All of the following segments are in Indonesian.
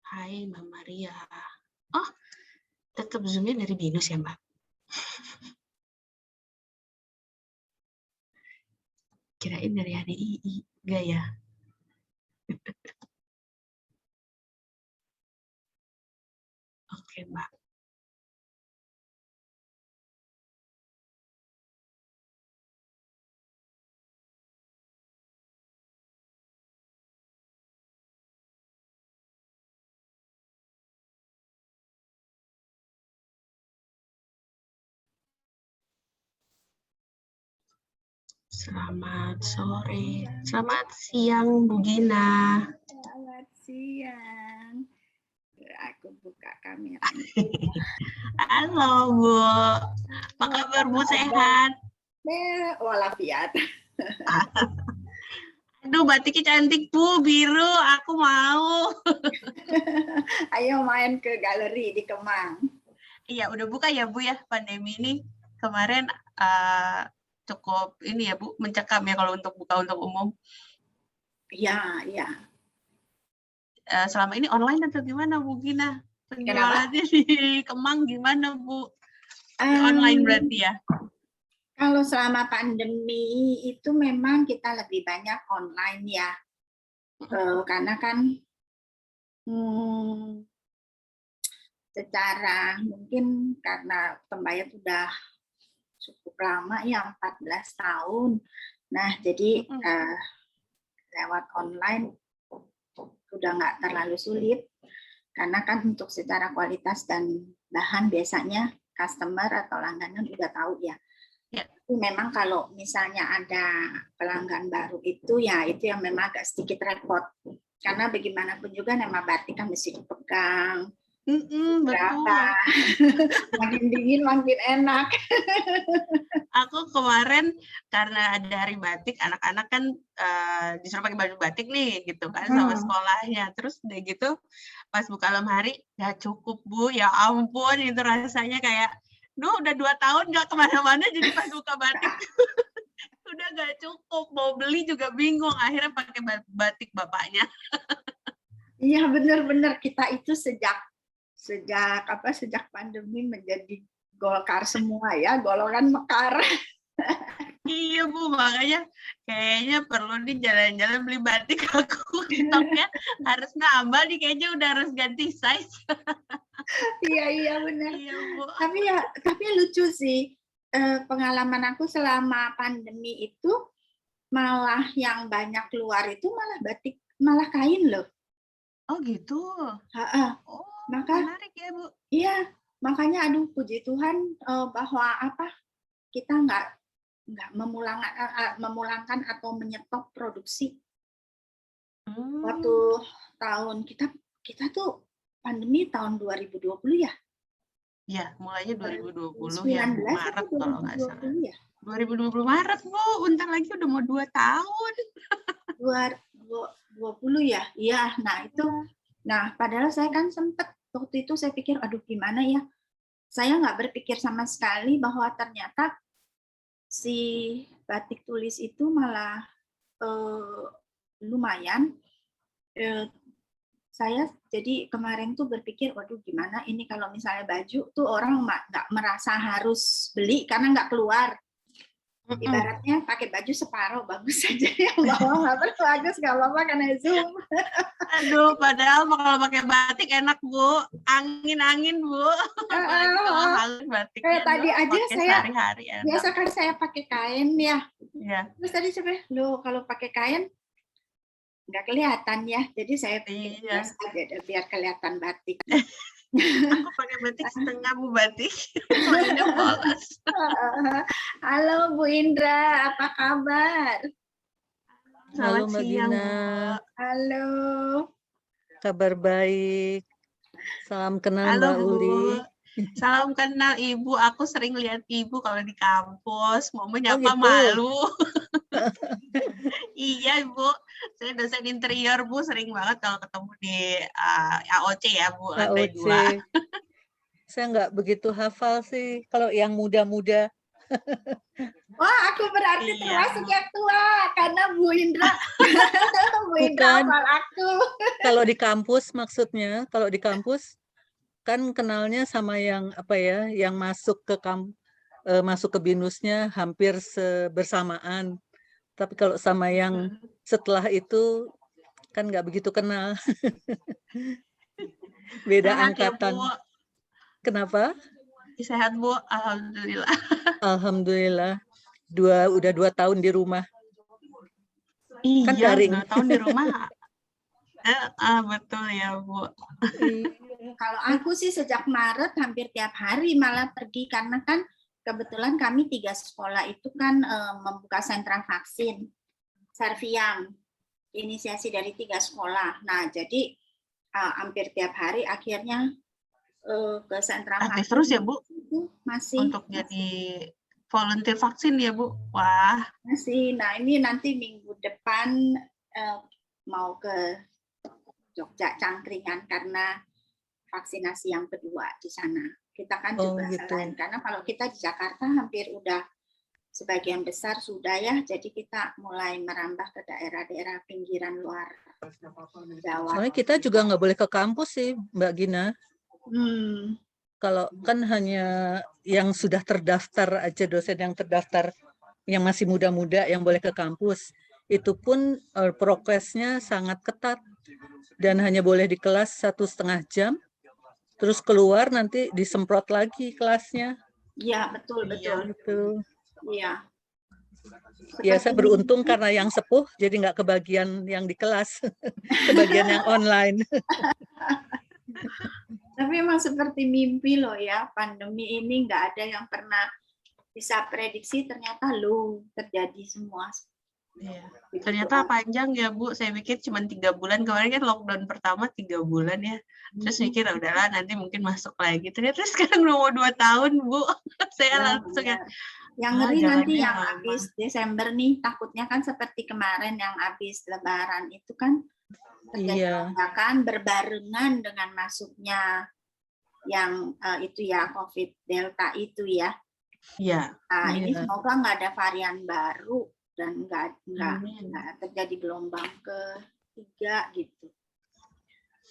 Hai Mbak Maria. Oh, tetap Zoom-nya dari Binus ya, Mbak? Kirain dari HDII. Enggak ya? Oke, Mbak. Selamat sore. Selamat siang, Bu Gina. Selamat siang. Aku buka kamera. Halo, Bu. Apa kabar, Bu? Sehat? Walafiat. Aduh, batiknya cantik, Bu. Biru. Aku mau. Ayo main ke galeri di Kemang. Iya, udah buka ya, Bu, ya? Pandemi ini kemarin cukup ini ya, Bu, mencekam ya kalau untuk buka untuk umum. Iya, iya. Selama ini online atau gimana, Bu Gina? Penjualannya di Kemang gimana, Bu? Online berarti ya? Kalau selama pandemi itu memang kita lebih banyak online ya. Karena kan secara mungkin karena Tembayat sudah cukup lama ya, 14 tahun. Nah, jadi lewat online udah nggak terlalu sulit. Karena kan untuk secara kualitas dan bahan biasanya customer atau langganan udah tahu ya. Tapi memang kalau misalnya ada pelanggan baru itu ya itu yang memang agak sedikit repot. Karena bagaimanapun juga nama batik kan mesti dipegang. Betul. Makin dingin makin enak. Aku kemarin karena ada hari batik, anak-anak kan disuruh pakai baju batik nih gitu kan sama sekolahnya. Terus udah gitu pas buka lemari nggak cukup, Bu. Ya ampun, itu rasanya kayak udah 2 tahun nggak kemana-mana jadi pas buka batik udah nggak cukup, mau beli juga bingung, akhirnya pakai batik bapaknya. Iya benar-benar, kita itu sejak pandemi menjadi Golkar semua ya, golongan mekar. Iya, Bu, makanya kayaknya perlu nih jalan-jalan beli batik. Aku stoknya harus nambah nih, kayaknya udah harus ganti size. Iya benar. Iya, Bu. Tapi lucu sih, pengalaman aku selama pandemi itu malah yang banyak keluar itu malah batik, malah kain loh. Oh gitu. Oh, menarik ya, Bu. Iya, makanya aduh puji Tuhan bahwa kita nggak memulangkan atau menyetop produksi. Waktu tahun kita tuh pandemi tahun 2020 ya? Ya, mulainya 2020 ya, Maret kalau nggak salah. Ya? 2020 Maret, Bu. Bentar lagi udah mau 2 tahun. 2020 ya? Iya, nah itu. Nah, padahal saya kan sempat waktu itu saya pikir, aduh gimana ya? Saya nggak berpikir sama sekali bahwa ternyata si batik tulis itu malah lumayan. Saya jadi kemarin tuh berpikir, waduh gimana ini kalau misalnya baju tuh orang nggak merasa harus beli karena nggak keluar. Ibaratnya pakai baju separuh bagus saja, yang bawah nggak perlu bagus nggak apa-apa karena Zoom. Aduh, padahal kalau pakai batik enak, Bu. Angin-angin, Bu. Apalagi kalau halus batiknya. Kayak tadi aja saya sehari-hari biasa kan saya pakai kain ya. Iya. Terus tadi saya loh kalau pakai kain nggak kelihatan ya, jadi saya pikir biasa aja biar kelihatan batik. Aku pakai batik setengah, Bu, batik. Mainnya polos. Halo Bu Indra, apa kabar? Halo Mbak Gina. Halo. Kabar baik. Salam kenal Halo, Mbak Uli. Salam kenal Ibu. Aku sering lihat Ibu kalau di kampus. Mau menyapa gitu? malu. Iya, Bu. Saya dosen interior, Bu. Sering banget kalau ketemu di AOC ya, Bu. Lantai 2. Saya nggak begitu hafal sih. Kalau yang muda-muda Wah, aku berarti Iya. termasuk yang tua karena Bu Indra, Bu Indra Bukan. hafal aku. Kalau di kampus maksudnya, kalau di kampus kan kenalnya sama yang apa ya, yang masuk ke masuk ke BINUS-nya hampir bersamaan. Tapi kalau sama yang setelah itu kan nggak begitu kenal. Beda Sehat ya, angkatan. Bu. Kenapa? Sehat, Bu. Alhamdulillah. Alhamdulillah. Udah 2 tahun di rumah. Kan Iya, daring. 2 tahun di rumah. Betul ya, Bu. Kalau aku sih sejak Maret hampir tiap hari malah pergi karena kan kebetulan kami 3 sekolah itu kan membuka sentra vaksin Serviam, inisiasi dari 3 sekolah. Nah, jadi hampir tiap hari akhirnya ke sentra vaksin. Aktif terus ya, Bu? Masih. Untuk jadi volunteer vaksin ya, Bu? Wah. Masih. Nah, ini nanti minggu depan mau ke Jogja Cangkringan karena vaksinasi yang kedua di sana. Kita kan juga gitu. selain karena kalau kita di Jakarta hampir udah sebagian besar sudah ya, jadi kita mulai merambah ke daerah-daerah pinggiran luar Jawa. Soalnya kita juga nggak boleh ke kampus sih, Mbak Gina. Kalau kan hanya yang sudah terdaftar aja, dosen yang terdaftar, yang masih muda-muda yang boleh ke kampus. Itu pun prokesnya sangat ketat dan hanya boleh di kelas 1,5 jam. Terus keluar nanti disemprot lagi kelasnya. Iya, betul. Gitu. Iya. Ya, saya beruntung karena yang sepuh jadi nggak kebagian yang di kelas, kebagian yang online. Tapi memang seperti mimpi loh ya, pandemi ini nggak ada yang pernah bisa prediksi, ternyata terjadi semua. Iya. Ternyata panjang ya, Bu. Saya pikir cuma 3 bulan. Kemarin kan lockdown pertama 3 bulan ya. Terus mikir udahlah nanti mungkin masuk lagi. Ternyata sekarang udah mau 2 tahun, Bu. Saya langsung ya. Yang ngeri nanti yang habis Desember nih, takutnya kan seperti kemarin yang habis Lebaran itu kan terjadi lonjakan berbarengan dengan masuknya yang itu ya COVID Delta itu ya. Iya. Nah, ini semoga nggak ada varian baru dan nggak terjadi gelombang ketiga gitu.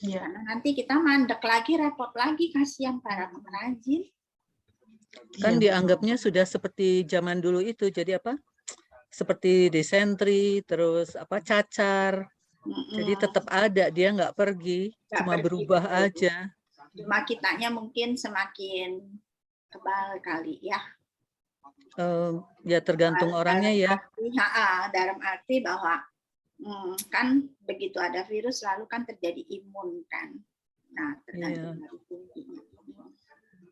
Iya. Karena nanti kita mandek lagi, repot lagi, kasihan para pengrajin. Kan dianggapnya sudah seperti zaman dulu itu, jadi apa? Seperti disentri, terus apa cacar. Jadi tetap ada, dia nggak pergi, cuma berubah aja. Cuma kitanya mungkin semakin kebal kali ya. Ya tergantung orangnya ya. Dalam arti bahwa kan begitu ada virus lalu kan terjadi imun kan. Nah, tergantung dari tingginya.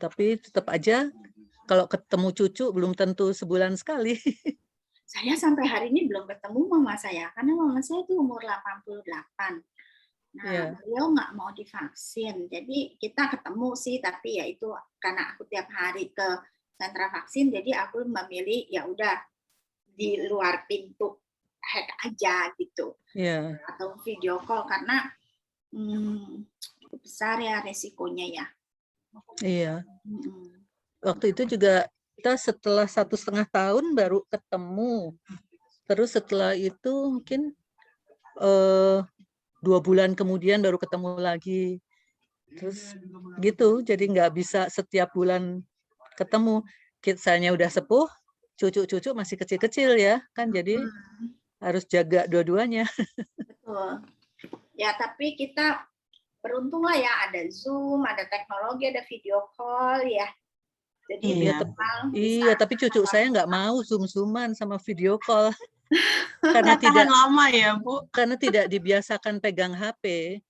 Tapi tetap aja kalau ketemu cucu belum tentu sebulan sekali. Saya sampai hari ini belum ketemu mama saya karena mama saya itu umur 88. Nah, beliau nggak mau divaksin. Jadi kita ketemu sih, tapi ya itu karena aku tiap hari ke sentra vaksin, jadi aku memilih ya udah di luar pintu hack aja gitu, atau video call karena cukup besar ya resikonya ya. Iya. Waktu itu juga kita setelah 1,5 tahun baru ketemu. Terus setelah itu mungkin 2 bulan kemudian baru ketemu lagi. Terus gitu, jadi nggak bisa setiap bulan ketemu. Kisahnya udah sepuh, cucu-cucu masih kecil-kecil ya, kan jadi harus jaga dua-duanya. Betul. Ya, tapi kita beruntung lah ya, ada Zoom, ada teknologi, ada video call ya. Jadi tapi cucu saya nggak mau Zoom-Zooman sama video call. Karena tidak lama ya, Bu. Karena tidak dibiasakan pegang HP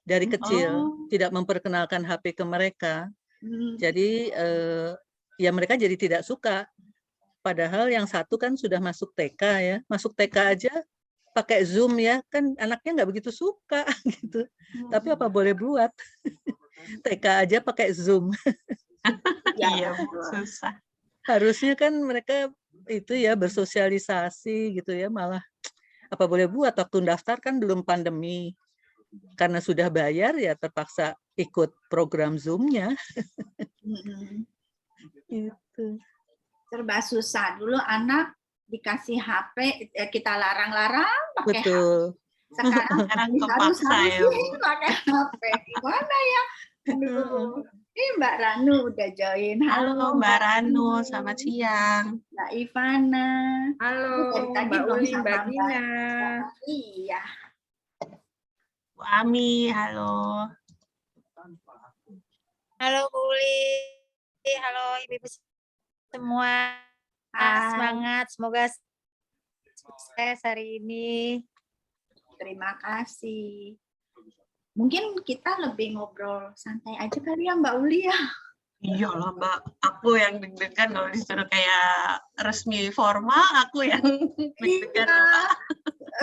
dari kecil, tidak memperkenalkan HP ke mereka. Jadi ya mereka jadi tidak suka. Padahal yang satu kan sudah masuk TK ya, masuk TK aja pakai Zoom ya, kan anaknya nggak begitu suka gitu. Tapi apa boleh buat? TK aja pakai Zoom. Iya, susah. Harusnya kan mereka itu ya bersosialisasi gitu ya, malah apa boleh buat, waktu daftar kan belum pandemi. Karena sudah bayar ya terpaksa ikut program Zoom-nya. Gitu. serba susah. Dulu anak dikasih HP, kita larang-larang pakai HP. Betul. Sekarang harus ya, Bu. pakai HP. Gimana ya? Aduh. Ini Mbak Ranu udah join. Halo Mbak Ranu, selamat siang. Mbak Ivana. Halo, Dari tadi Mbak belum Uli, sama Mbak Dina. Iya. Bu Ami, halo. Halo Bu Uli, halo Ibu-ibu semua. Hai. Semangat, semoga sukses hari ini. Terima kasih. Mungkin kita lebih ngobrol santai aja kali ya Mbak Uli ya. Iya lah Mbak, aku yang deg-degan kalau disuruh kayak resmi formal, aku yang deg-degan loh, Mbak.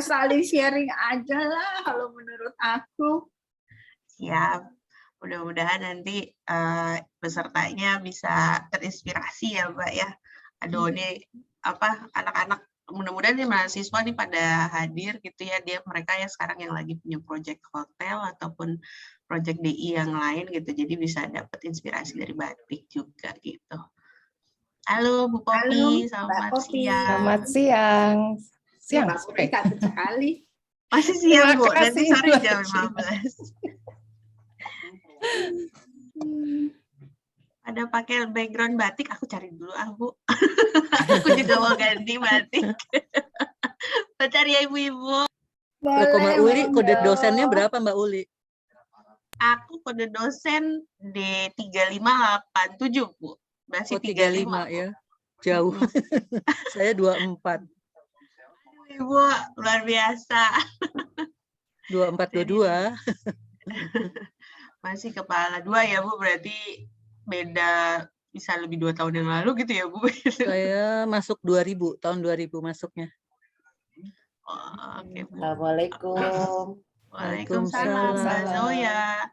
Saling sharing aja lah kalau menurut aku. Siap. Mudah-mudahan nanti pesertanya bisa terinspirasi ya Mbak ya. Aduh ini anak-anak mudah-mudahan nih mahasiswa nih pada hadir gitu ya, mereka yang sekarang yang lagi punya project hotel ataupun project DI yang lain gitu, jadi bisa dapat inspirasi dari batik juga gitu. Halo Bu Popi, selamat siang. Selamat siang. Siang, Mbak Popi cantik sekali. Masih siang Bu, Terima nanti kasih, sore Mbak. jam 15. Ada pakai background batik, aku cari dulu Bu. Aku juga mau ganti batik. Bentar ya ibu-ibu. Kalau Mbak Uli, kode dosennya berapa Mbak Uli? Aku kode dosen D3587 Bu. Masih 35 ya. Jauh. Saya 24. Ibu luar biasa. 24 22. Masih kepala 2 ya Bu, berarti beda bisa lebih 2 tahun yang lalu gitu ya Bu. Saya masuk 2000, tahun 2000 masuknya. Oh, oke Bu. Assalamualaikum. Waalaikumsalam Mbak Zoya.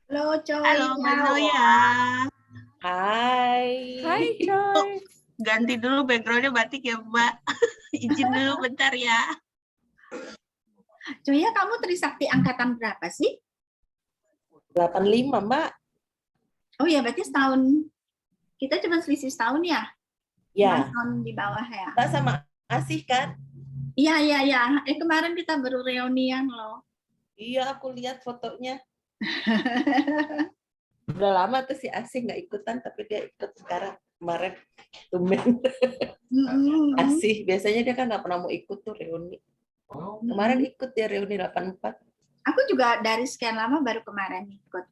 Halo Coy. Halo Mbak Zoya. Hai. Hai Coy. Ganti dulu backgroundnya batik ya Mbak. Izin dulu bentar ya. Coy, kamu Trisakti angkatan berapa sih? 85, Mbak. Oh ya, berarti setahun. Kita cuma selisih setahun ya? Ya. 6 tahun di bawah ya? Mbak sama Asih kan? Iya. Kemarin kita baru reunian loh. Iya, aku lihat fotonya. Udah lama tuh si Asih nggak ikutan, tapi dia ikut sekarang. Kemarin tumben. Asih, biasanya dia kan nggak pernah mau ikut tuh reuni. Kemarin ikut dia reuni 84. Aku juga dari sekian lama baru kemarin ikut.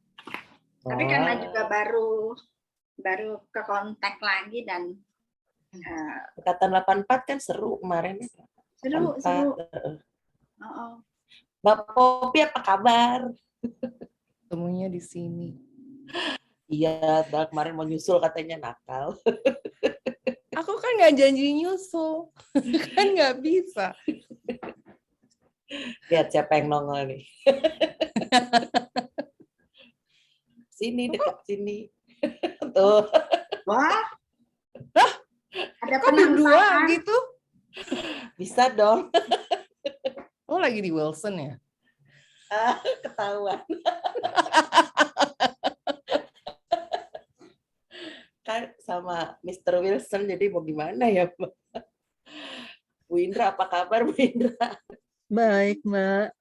Tapi karena juga baru ke kontak lagi dan Angkatan 84 kan seru kemarin. seru. Mbak Popi apa kabar? Temunya di sini. Iya, kemarin mau nyusul katanya nakal. Aku kan nggak janji nyusul, kan nggak bisa. Lihat siapa yang nongol nih. Sini, dekat sini. Tuh. Wah. Ada Kok berdua gitu? Bisa dong. Oh, lagi di Wilson ya? Ketahuan. Kan sama Mr. Wilson, jadi mau gimana ya, Mbak? Bu Indra, apa kabar Bu Indra? Baik, Mbak.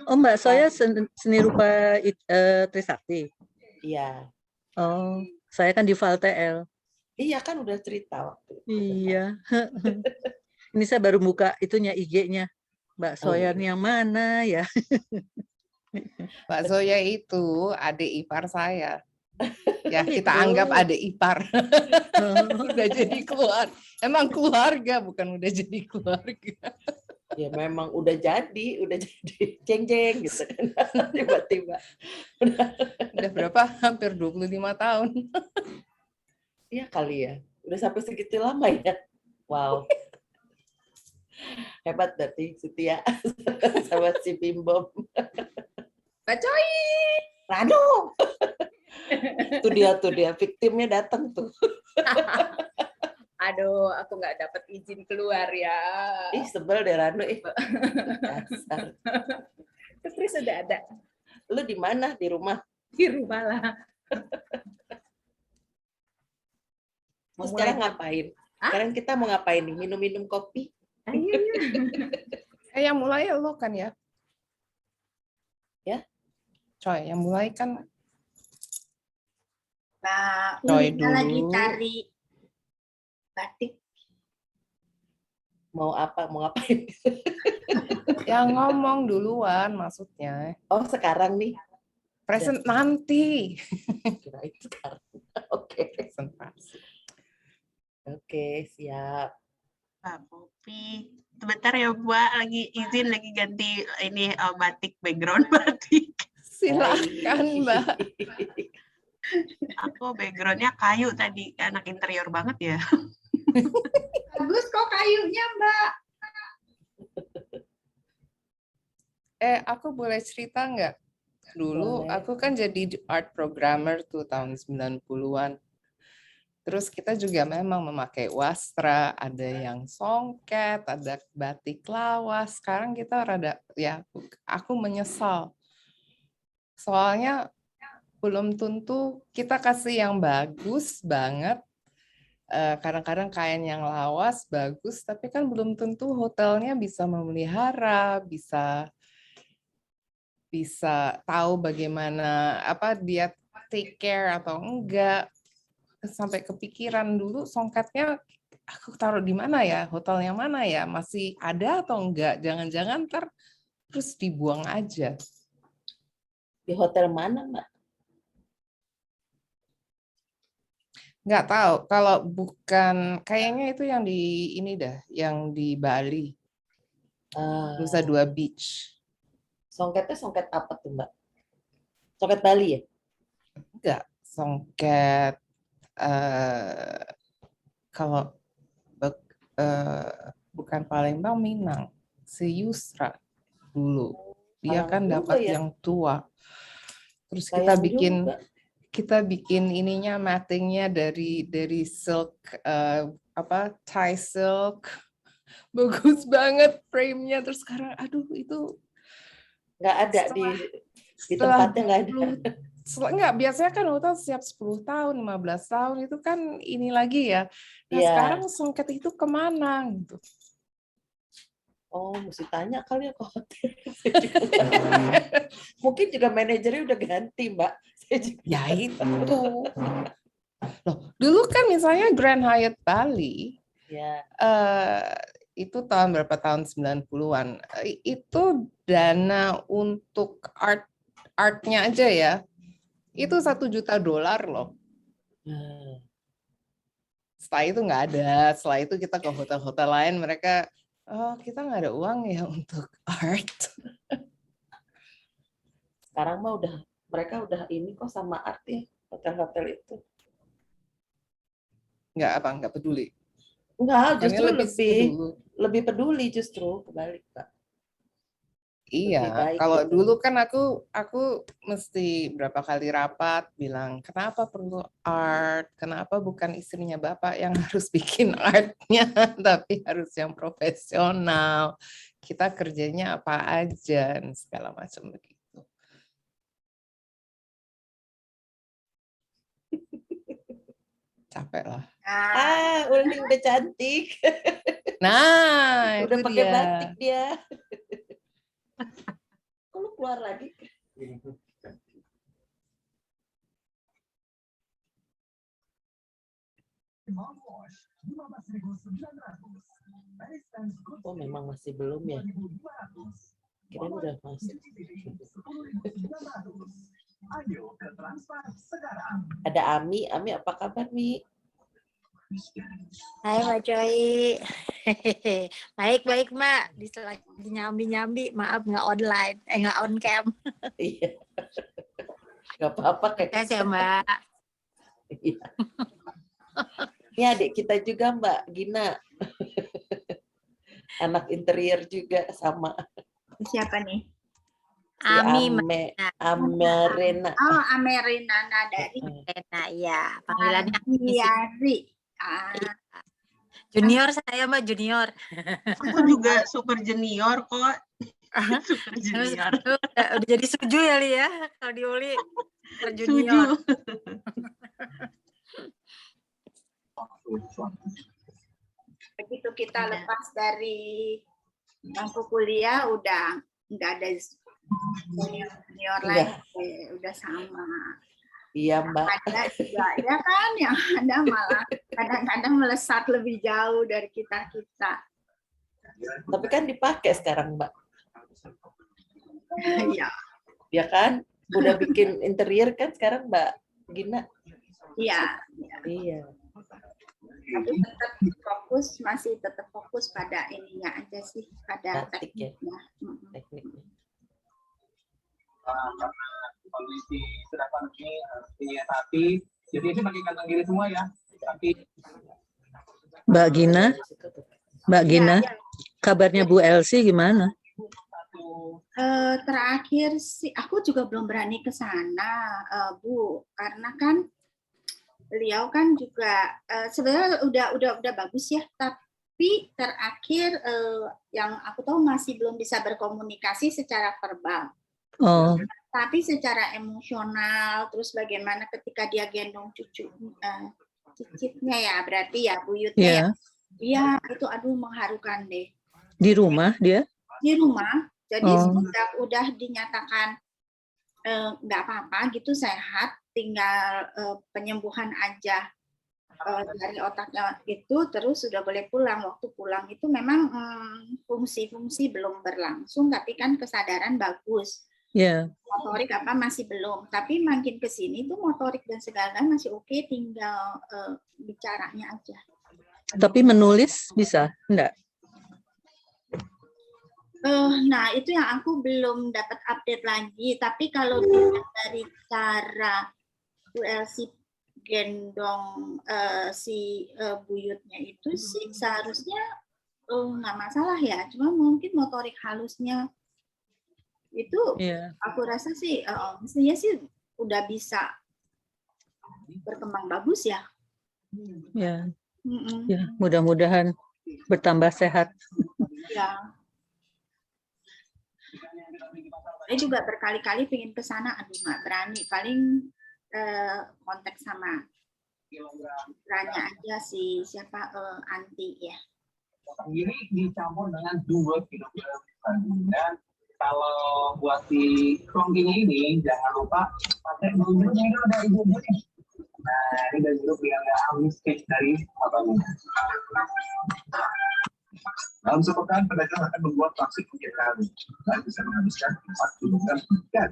Oh, Mbak, saya seni rupa Trisakti. Iya. Oh, saya kan di ValTL. Iya kan udah cerita waktu itu. Iya. Ini saya baru buka itunya IG-nya. Mbak Soyan yang mana ya? Mbak Zoya itu adik ipar saya. Ya, kita anggap adik ipar. Udah jadi keluarga. Emang keluarga, bukan udah jadi keluarga. Ya memang udah jadi jeng-jeng gitu kan. Tiba-tiba. Udah berapa? Hampir 25 tahun. Iya kali ya. Udah sampai segitu lama ya. Wow. Hebat berarti Setia sama si Bimbom. Mbak Coy. Ranu. Tuh dia victimnya datang tuh. Aduh, aku nggak dapat izin keluar ya. Ih, sebel deh Ranu. Dasar. Terus sudah ada. Lu di mana? Di rumah? Di rumah lah. Terus sekarang ngapain? Sekarang kita mau ngapain nih? Minum-minum kopi? Ayo. Yang mulai lo kan ya? Ya. Coy, yang mulai kan Mbak Coy Ulita lagi dulu. cari batik. Mau apa? Mau ngapain? yang ngomong duluan maksudnya. Oh, sekarang nih. Present nanti. Kirain sekarang. Oke. Presentasi. Oke, siap. Mbak Popi. Sebentar ya Mbak, lagi izin lagi ganti ini batik, background batik. Silahkan Mbak. Aku backgroundnya kayu tadi, anak interior banget ya. Bagus kok kayunya, Mbak. Aku boleh cerita nggak? Dulu Boleh. aku kan jadi art programmer tuh tahun 90-an. Terus kita juga memang memakai wastra, ada yang songket, ada batik lawas. Sekarang kita rada, ya aku menyesal. Soalnya belum tentu kita kasih yang bagus banget. Kadang-kadang kain yang lawas bagus, tapi kan belum tentu hotelnya bisa memelihara, bisa tahu bagaimana dia take care atau enggak. Sampai kepikiran dulu songkatnya aku taruh di mana ya, hotel yang mana ya, masih ada atau enggak, jangan-jangan ntar terus dibuang aja. Di hotel mana, Mbak? Nggak tahu, kalau bukan, kayaknya itu yang di ini dah, yang di Bali, Nusa Dua Beach. Songketnya songket apa tuh, Mbak? Songket Bali ya? Enggak, songket kalau bukan Palembang, Minang, si Yusra dulu. Dia kan dapat yang tua. Terus kita bikin ininya, mattingnya dari silk, tie silk. Bagus banget frame-nya. Terus sekarang, aduh itu nggak ada di tempatnya, nggak ada. Enggak, biasanya kan hotel siap 10 tahun, 15 tahun, itu kan ini lagi ya. Nah, sekarang songket itu kemana gitu. Oh, mesti tanya kali ya ke hotel. Mungkin juga manajernya udah ganti, Mbak. Ya itu. Loh, dulu kan misalnya Grand Hyatt Bali, itu tahun berapa, tahun 90-an, itu dana untuk artnya aja ya, itu $1 juta loh. Setelah itu nggak ada, setelah itu kita ke hotel-hotel lain, mereka, oh kita nggak ada uang ya untuk art. Sekarang mah mereka udah ini kok sama art ya, hotel-hotel itu. Nggak peduli. Enggak, justru lebih peduli justru, kebalik, Pak. Iya, kalau dulu kan aku mesti berapa kali rapat bilang, kenapa perlu art, kenapa bukan istrinya Bapak yang harus bikin artnya, tapi harus yang profesional. Kita kerjanya apa aja, dan segala macam begitu. Capek lah. Uling udah cantik. Nah, udah itu pakai dia. batik dia. Kok lu keluar lagi? Oh, memang masih belum ya? Kirain udah masuk. Ada Ami. Ami, apa kabar, Mi? Hai Mbak Joy. Baik-baik Mbak. Lagi nyambi-nyambi. Maaf nggak online. Nggak on cam. Iya. Nggak apa-apa kayak. Terima kasih ya Mbak. Iya. Ini adik kita juga Mbak Gina. Anak interior juga sama. Siapa nih? Si Amerina. Oh, Amerina dari. Ya, panggilannya Ari. Junior saya Mbak, junior. Aku juga super junior kok. Super junior. Udah jadi suju ya Li ya, kalau di Uli. Junior. Begitu kita Iya. lepas dari bangku kuliah udah nggak ada junior Udah. lagi, udah sama. Iya, Mbak. Ada juga ya kan, yang ada malah kadang-kadang melesat lebih jauh dari kita. Tapi kan dipakai sekarang, Mbak. Iya, Ya kan? Udah bikin interior kan sekarang, Mbak Gina? iya. Iya. Tapi masih tetap fokus pada ininya aja sih, pada Batik ya. tekniknya. Tekniknya. Karena kondisi sudah pandemi tapi jadi ini pakai kantong kiri semua ya. Tapi Mbak Gina, Ya, kabarnya Bu Elsie gimana? terakhir sih aku juga belum berani ke sana, Bu, karena kan beliau kan juga sebenarnya udah bagus ya, tapi terakhir yang aku tahu masih belum bisa berkomunikasi secara verbal. Oh, Tapi secara emosional, terus bagaimana ketika dia gendong cicitnya ya, berarti ya buyutnya ya. Iya, itu aduh mengharukan deh. di rumah dia? Di rumah, jadi Oh. udah dinyatakan nggak apa-apa gitu, sehat, tinggal penyembuhan aja dari otaknya itu, terus sudah boleh pulang. Waktu pulang itu memang fungsi-fungsi belum berlangsung, tapi kan kesadaran bagus. Ya, Motorik apa masih belum, tapi makin ke sini tuh motorik dan segala masih oke, tinggal bicaranya aja. tapi menulis bisa? Enggak? Nah, itu yang aku belum dapat update lagi. Tapi kalau dilihat dari cara Bu Elsie gendong si buyutnya itu sih seharusnya nggak masalah ya. Cuma mungkin motorik halusnya itu Iya. aku rasa sih mestinya sih udah bisa berkembang bagus ya. Ya, ya, mudah-mudahan bertambah sehat. Ya. Saya juga berkali-kali pengen ke sana, aduh nggak berani. Paling kontak sama Ranya aja si siapa Anti ya. ini dicampur dengan 2 kilogram dan kalau buat si krongkinya ini jangan lupa pakai bumbunya itu ada bumbu nih. Nah, ini dari jeruk yang nggak habis dari abangnya. Dalam sepekan, pedagang akan membuat pangsit 3 kali dan bisa menghabiskan 4 kilogram ikan.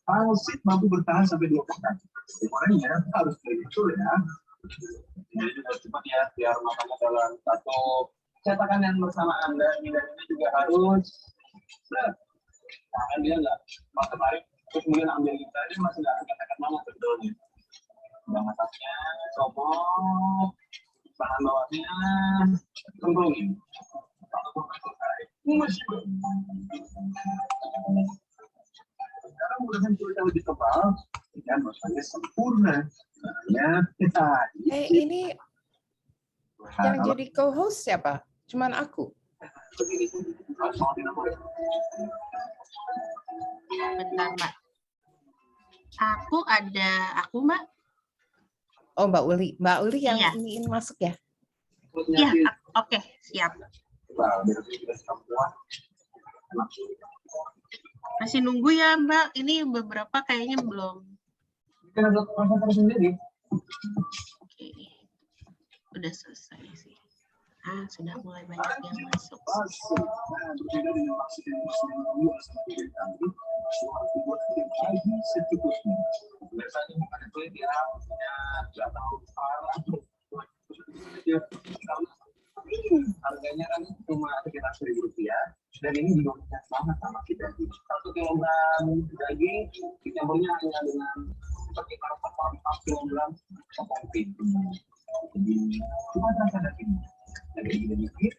Pangsit mampu bertahan sampai 2 pekan. Gorengnya harus dari kecil ya. Jadi juga cepat ya, biar makannya dalam satu cetakan yang bersama Anda. Dan ini juga harus tangan dia nggak pas kemarin terus kemudian ambil kita ini masih nggak katakan mana sebetulnya. Yang atasnya copot, bahan bawahnya kembungin. Sekarang menggunakan kulit yang lebih tebal dan rasanya sempurna. Ya, kita. Ini yang jadi co-host siapa? Cuman aku. Bentar, Mbak. Aku, Mbak. Oh, Mbak Uli. Mbak Uli yang Iya. iniin masuk ya? Iya, oke, siap. Masih nunggu ya, Mbak. Ini beberapa kayaknya belum. Kita ada proses sendiri. Oke. Udah selesai sih. Sudah mulai banyak yang masuk. Berbeda dengan maksud yang dulu sampai tadi, harus dibuat lagi secukup-nya. Biasanya bukan kulit yang nggak tahu parah. Harganya kan cuma sekitar Rp1.000 dan ini juga banyak banget sama kita. 1 kilogram daging dicampurnya hanya dengan sekitar 4 kilogram tepung terigu. Jadi cuma rasa daging. Daging sedikit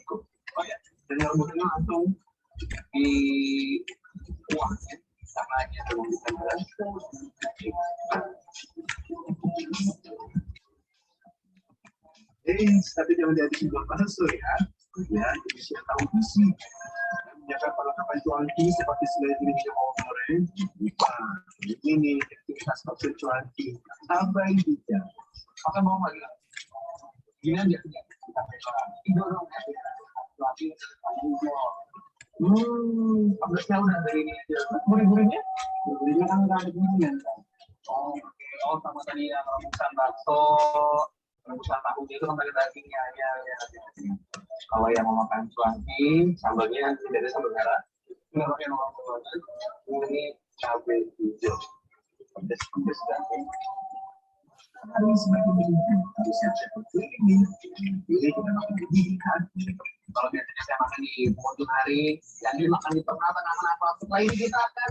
cukup. Oh ya, dan rebusnya langsung di kuah ya. Sama aja dengan tapi jangan jadi sebuah palsu ya. Kemudian bisa tahu isi. Menjaga perlengkapan cuanki seperti selai jenis yang goreng, ini aktivitas kapsul cuanki. Tambah juga. Makan mau lagi. Gini aja, kita dorong ya, lagi hijau. 14 udah dari ini aja. Gurih-gurihnya? Gurihnya kan nggak ada gininya. Oh, oke. Oh, sama tadi yang rebusan bakso, rebusan tahu itu kan pakai dagingnya ya. Kalau yang mau makan cuanki, sambalnya tidak ada sambal merah. Nggak pakai bawang banget. Ini cabai hijau. Pedas-pedas dan harus sebagai bisa seperti ini. Jadi kita makan pendidikan. Kalau biasanya saya makan di penghujung hari, jadi makan di tengah apa. Setelah ini kita akan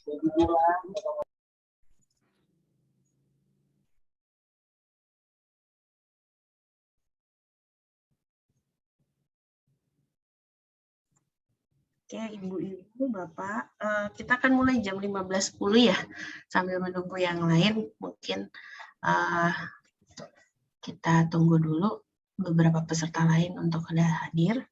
liburan. Oke, Ibu-Ibu, Bapak, kita akan mulai jam 15.10 ya, sambil menunggu yang lain. Mungkin kita tunggu dulu beberapa peserta lain untuk hadir.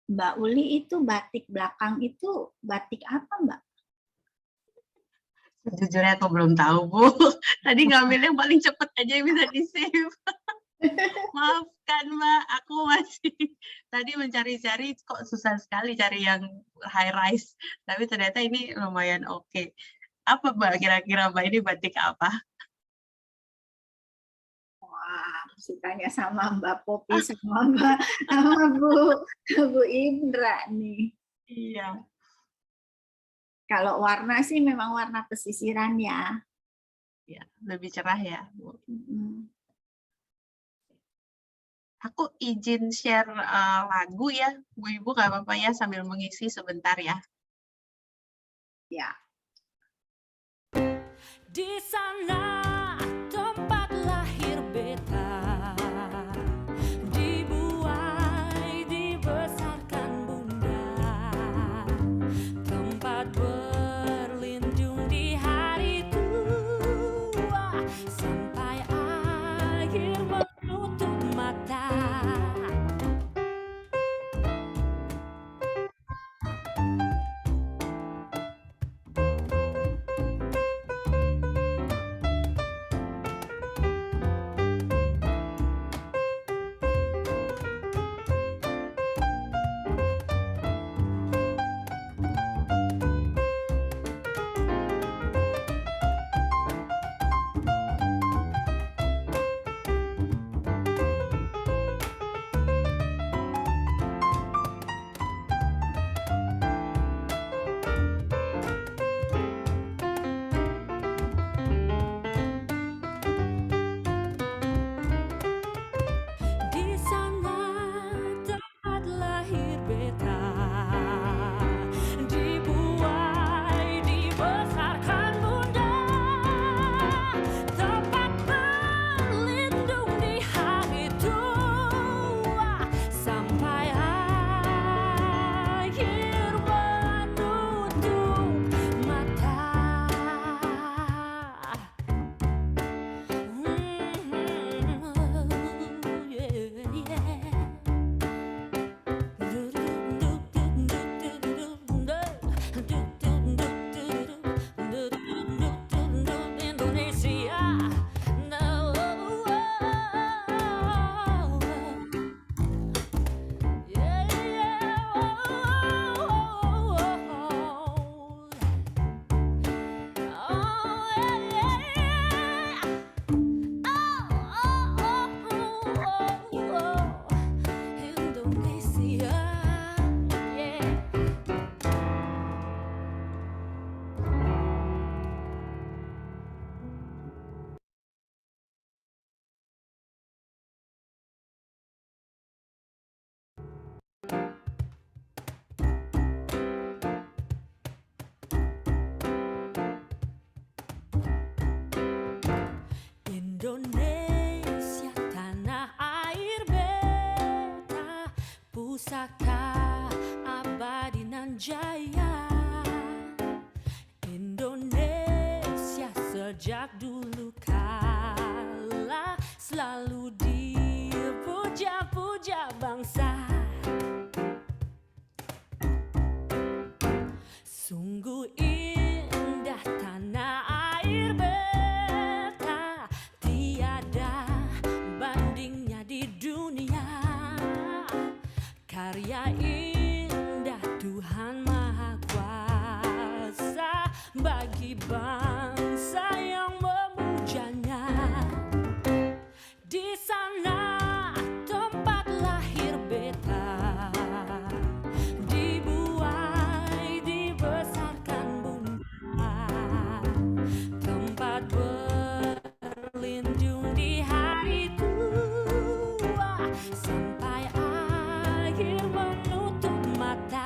Mbak Uli itu batik belakang itu batik apa, Mbak? Sejujurnya aku belum tahu, Bu. Tadi ngambil yang paling cepat aja yang bisa di-save. Maafkan, Mbak, aku masih tadi mencari-cari, kok susah sekali cari yang high rise. Tapi ternyata ini lumayan oke. Apa, Mbak, kira-kira Mbak ini batik apa? Wah, mesti tanya sama Mbak Popi sama Bu Indra nih. Iya. Kalau warna sih memang warna pesisiran ya. Ya, lebih cerah ya, Bu. Aku izin share lagu ya, Bu Ibu, nggak apa-apa ya, sambil mengisi sebentar ya. Ya. Di sana tempat lahir beta, dibuai dibesarkan bunda, tempat berlindung di hari tua sampai akhir menutup mata. pusaka abadi nan jaya Indonesia sejak dulu kala selalu dipuja-puja bangsa. Sungguh indah tanah air beta, tiada bandingnya di dunia. Karya indah Tuhan Maha Kuasa bagi bangsa yang memujanya. Di sana tempat lahir beta, dibuai dibesarkan bunda, tempat berlindung di hari tua sampai akhir menutup mata.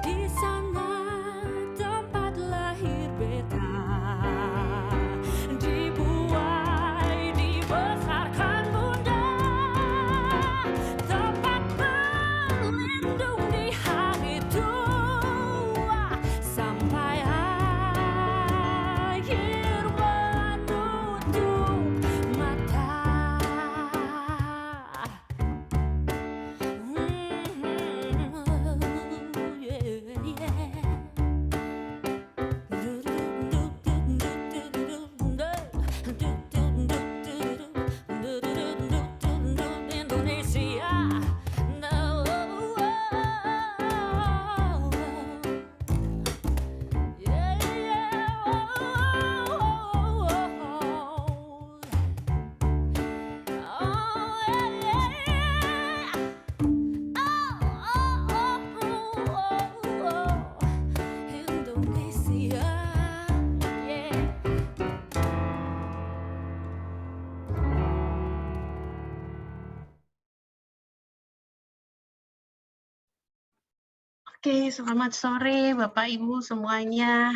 Di sana tempat lahir beta, dibuai dibesarkan bunda, tempat berlindung di hari tua sampai akhir menutup mata. Indonesia, no. Yeah, Indonesia, yeah. Oke, selamat sore Bapak Ibu semuanya.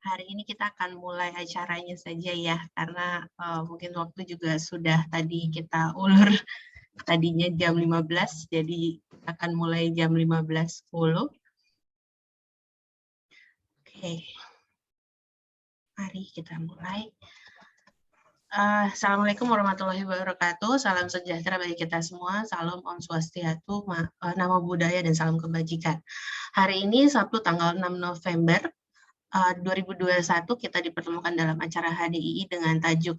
Hari ini kita akan mulai acaranya saja ya, karena mungkin waktu juga sudah tadi kita ulur tadinya jam 15, jadi akan mulai jam 15.10. Oke, mari kita mulai. Assalamualaikum warahmatullahi wabarakatuh. Salam sejahtera bagi kita semua. Salam Om Swastiastu, Namo Buddhaya, dan salam kebajikan. Hari ini Sabtu tanggal 6 November 2021 kita dipertemukan dalam acara HDII dengan tajuk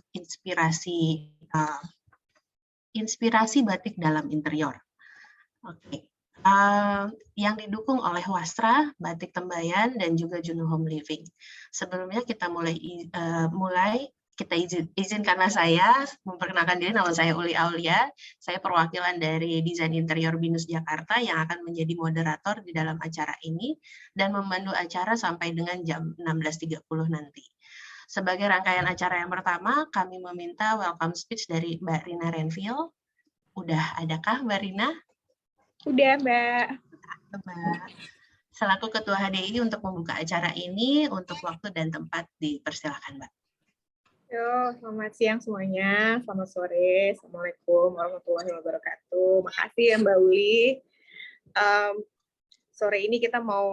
Inspirasi Batik dalam Interior. Oke. Yang didukung oleh Wastra, Batik Tembayan, dan juga Juno Home Living. Sebelumnya kita izinkanlah saya memperkenalkan diri. Nama saya Uli Aulia. Saya perwakilan dari Desain Interior BINUS Jakarta yang akan menjadi moderator di dalam acara ini dan memandu acara sampai dengan jam 16.30 nanti. Sebagai rangkaian acara yang pertama, kami meminta welcome speech dari Mbak Rina Renville. Udah adakah Mbak Rina? Udah, Mbak. Mbak. Selaku Ketua HDI untuk membuka acara ini, untuk waktu dan tempat dipersilakan, Mbak. Yo, selamat siang semuanya, selamat sore, Assalamualaikum warahmatullahi wabarakatuh. Makasih ya Mbak Uli. Sore ini kita mau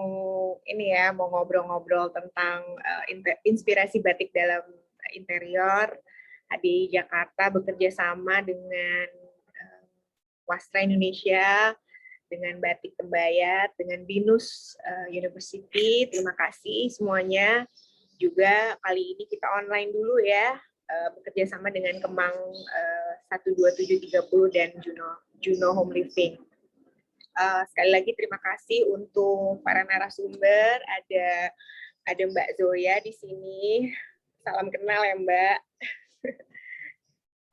ngobrol-ngobrol tentang inspirasi batik dalam interior. HDI Jakarta bekerja sama dengan Wastra Indonesia, dengan Batik Tembayat, dengan BINUS University. Terima kasih semuanya. Juga kali ini kita online dulu ya, bekerja sama dengan Kemang 12730 dan Juno Home Living. sekali lagi terima kasih untuk para narasumber. Ada Mbak Zoya di sini. Salam kenal ya Mbak.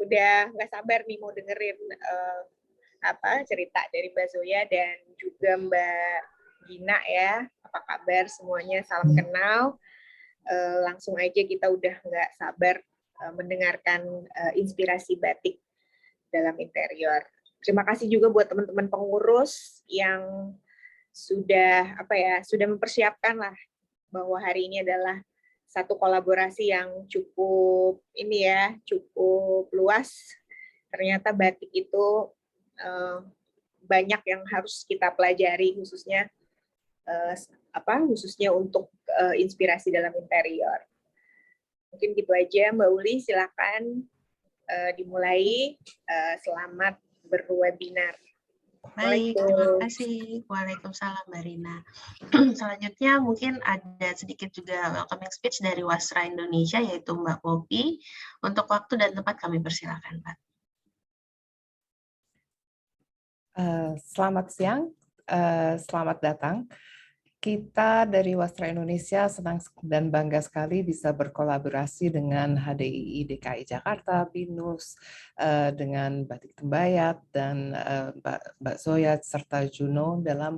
Udah nggak sabar nih mau dengerin cerita dari Mbak Zoya dan juga Mbak Gina ya. Apa kabar semuanya? Salam kenal. Langsung aja kita udah nggak sabar mendengarkan inspirasi batik dalam interior. Terima kasih juga buat teman-teman pengurus yang sudah mempersiapkan lah bahwa hari ini adalah satu kolaborasi yang cukup luas. Ternyata batik itu banyak yang harus kita pelajari khususnya untuk inspirasi dalam interior. Mungkin gitu aja Mbak Uli, silakan dimulai. Selamat berwebinar. Baik, terima kasih. Waalaikumsalam Mbak Rina. Selanjutnya mungkin ada sedikit juga welcoming speech dari Wasra Indonesia, yaitu Mbak Poppy. Untuk waktu dan tempat kami persilakan, Pak. Selamat siang, selamat datang. Kita dari Wasra Indonesia senang dan bangga sekali bisa berkolaborasi dengan HDII DKI Jakarta, BINUS, dengan Batik Tembayat, dan Mbak Zoya serta Juno dalam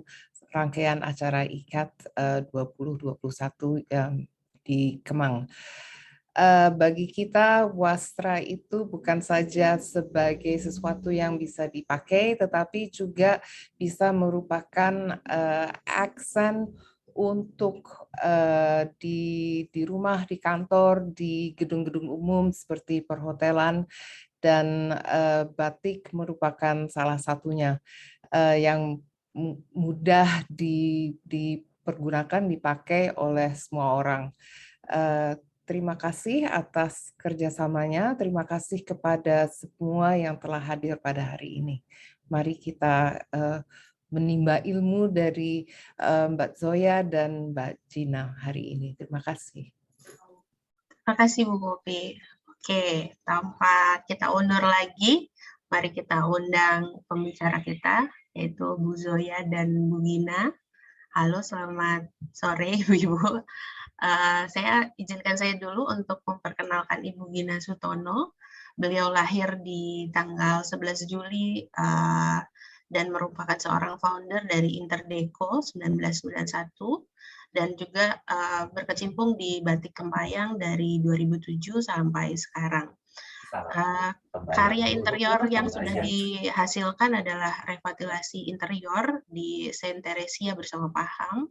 rangkaian acara IKAT 2021 di Kemang. Bagi kita, Wasra itu bukan saja sebagai sesuatu yang bisa dipakai, tetapi juga bisa merupakan aksen untuk di rumah, di kantor, di gedung-gedung umum seperti perhotelan, dan batik merupakan salah satunya yang mudah dipergunakan, dipakai oleh semua orang. Terima kasih atas kerjasamanya. Terima kasih kepada semua yang telah hadir pada hari ini. Mari kita menimba ilmu dari Mbak Zoya dan Mbak Gina hari ini. Terima kasih. Terima kasih Bu Poppy. Oke, tanpa kita undur lagi, mari kita undang pembicara kita, yaitu Bu Zoya dan Bu Gina. Halo, selamat sore Ibu-Ibu. Izinkan saya dulu untuk memperkenalkan Ibu Gina Sutono. Beliau lahir di tanggal 11 Juli dan merupakan seorang founder dari Interdeco 1991 dan juga berkecimpung di batik Kempayang dari 2007 sampai sekarang. Karya interior yang sudah dihasilkan adalah revitalisasi interior di Saint Theresia bersama Pahang.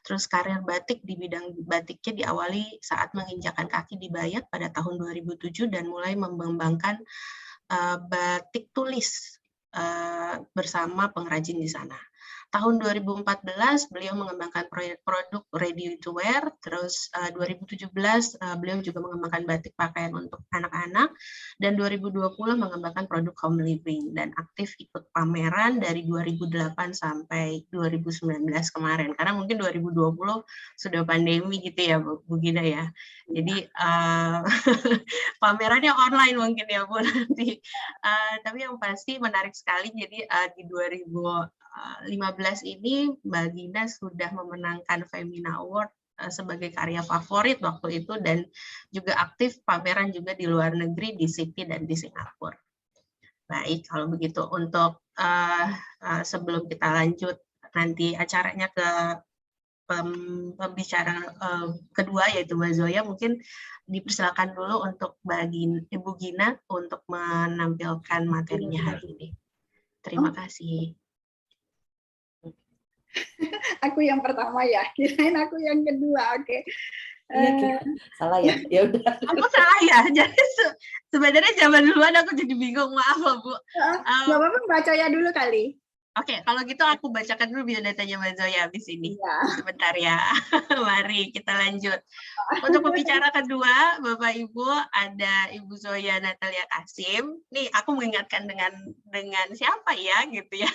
Terus karir batik di bidang batiknya diawali saat menginjakan kaki di Bayat pada tahun 2007 dan mulai mengembangkan batik tulis bersama pengrajin di sana. Tahun 2014 beliau mengembangkan produk ready to wear, terus 2017 beliau juga mengembangkan batik pakaian untuk anak-anak, dan 2020 mengembangkan produk home living, dan aktif ikut pameran dari 2008 sampai 2019 kemarin, karena mungkin 2020 sudah pandemi gitu ya Bu Gina ya, jadi pamerannya online mungkin ya Bu nanti, tapi yang pasti menarik sekali, jadi di 2015 ini Mbak Gina sudah memenangkan Femina Award sebagai karya favorit waktu itu dan juga aktif pameran juga di luar negeri di City dan di Singapura. Baik, kalau begitu untuk sebelum kita lanjut nanti acaranya ke pembicara kedua yaitu Mbak Zoya, mungkin dipersilakan dulu untuk Ibu Gina untuk menampilkan materinya hari ini. Terima kasih. Aku yang pertama ya, kirain aku yang kedua. Oke. Salah ya? Ya udah. Aku salah ya. Jadi sebenarnya zaman duluan aku jadi bingung, maaf loh Bu. Nggak apa-apa, Mbak Zoya dulu kali. Oke, kalau gitu aku bacakan dulu biodatanya Mbak Zoya habis ini. Ya. Sebentar ya. Mari kita lanjut. Untuk pembicara kedua, Bapak Ibu, ada Ibu Zoya Natalia Kasim. Nih, aku mengingatkan dengan siapa ya, gitu ya.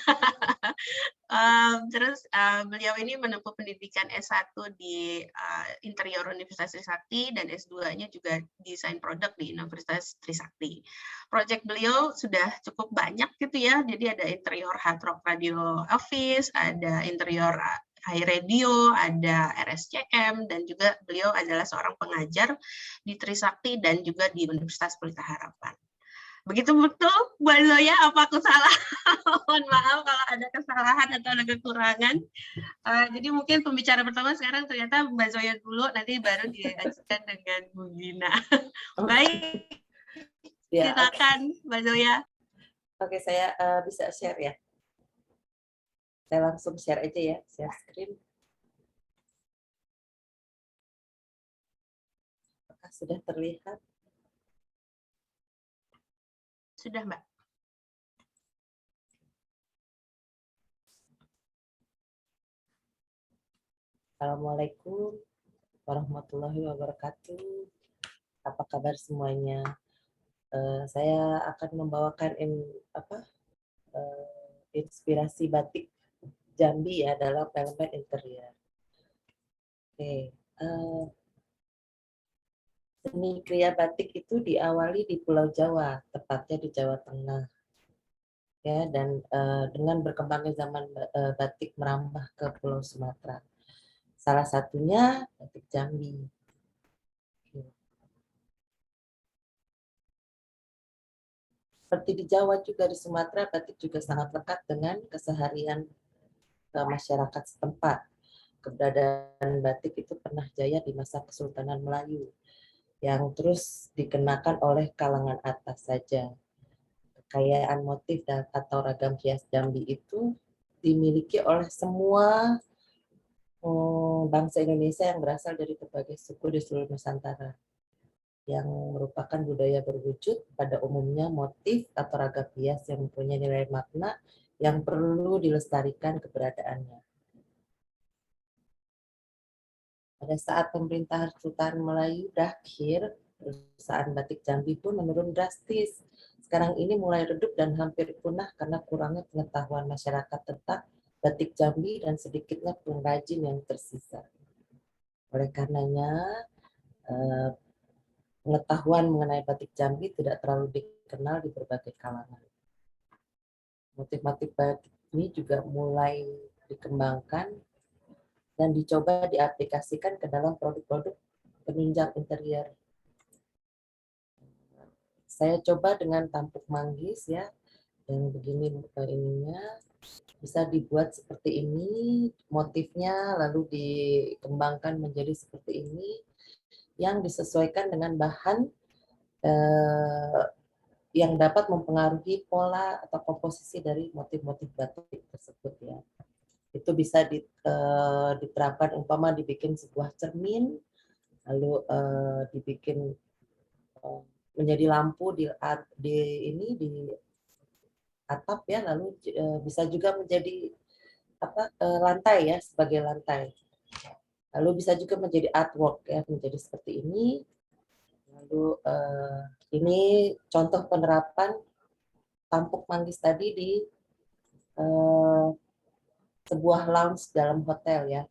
Terus beliau ini menempuh pendidikan S1 di Interior Universitas Trisakti dan S2-nya juga desain produk di Universitas Trisakti. Project beliau sudah cukup banyak gitu ya, jadi ada interior Hard Rock Radio Office, ada interior High Radio, ada RSCM, dan juga beliau adalah seorang pengajar di Trisakti dan juga di Universitas Pelita Harapan. Begitu betul, Mbak Zoya, apa aku salah? Mohon maaf kalau ada kesalahan atau ada kekurangan. Jadi mungkin pembicara pertama sekarang ternyata Mbak Zoya dulu, nanti baru dilanjutkan dengan Bu Gina. Baik, Ya, silakan Mbak Zoya. Oke, saya bisa share ya. Saya langsung share aja ya, share screen. Apakah sudah terlihat? Sudah, Mbak. Assalamualaikum warahmatullahi wabarakatuh. Apa kabar semuanya? Saya akan membawakan inspirasi batik Jambi ya dalam elemen interior. Oke, seni kriya batik itu diawali di Pulau Jawa, tepatnya di Jawa Tengah. Ya, dan dengan berkembangnya zaman batik merambah ke Pulau Sumatera. Salah satunya batik Jambi. Seperti di Jawa juga di Sumatera, batik juga sangat lekat dengan keseharian masyarakat setempat. Keberadaan batik itu pernah jaya di masa Kesultanan Melayu, yang terus dikenakan oleh kalangan atas saja. Kekayaan motif atau ragam hias Jambi itu dimiliki oleh semua bangsa Indonesia yang berasal dari berbagai suku di seluruh Nusantara, yang merupakan budaya berwujud pada umumnya motif atau ragam hias yang mempunyai nilai makna yang perlu dilestarikan keberadaannya. Pada saat pemerintahan Sultan Melayu berakhir, perusahaan batik Jambi pun menurun drastis. Sekarang ini mulai redup dan hampir punah karena kurangnya pengetahuan masyarakat tentang batik Jambi dan sedikitnya pengrajin yang tersisa. Oleh karenanya, pengetahuan mengenai batik Jambi tidak terlalu dikenal di berbagai kalangan. Motif-motif batik ini juga mulai dikembangkan dan dicoba diaplikasikan ke dalam produk-produk penunjang interior. Saya coba dengan tampuk manggis ya, yang begini ininya. Bisa dibuat seperti ini, motifnya lalu dikembangkan menjadi seperti ini, yang disesuaikan dengan bahan yang dapat mempengaruhi pola atau komposisi dari motif-motif batik tersebut ya. Itu bisa diterapkan umpama dibikin sebuah cermin, lalu dibikin menjadi lampu di atap ya, lalu bisa juga menjadi lantai ya, sebagai lantai. Lalu bisa juga menjadi artwork ya, menjadi seperti ini. Lalu ini contoh penerapan tampuk manggis tadi di sebuah lounge dalam hotel ya.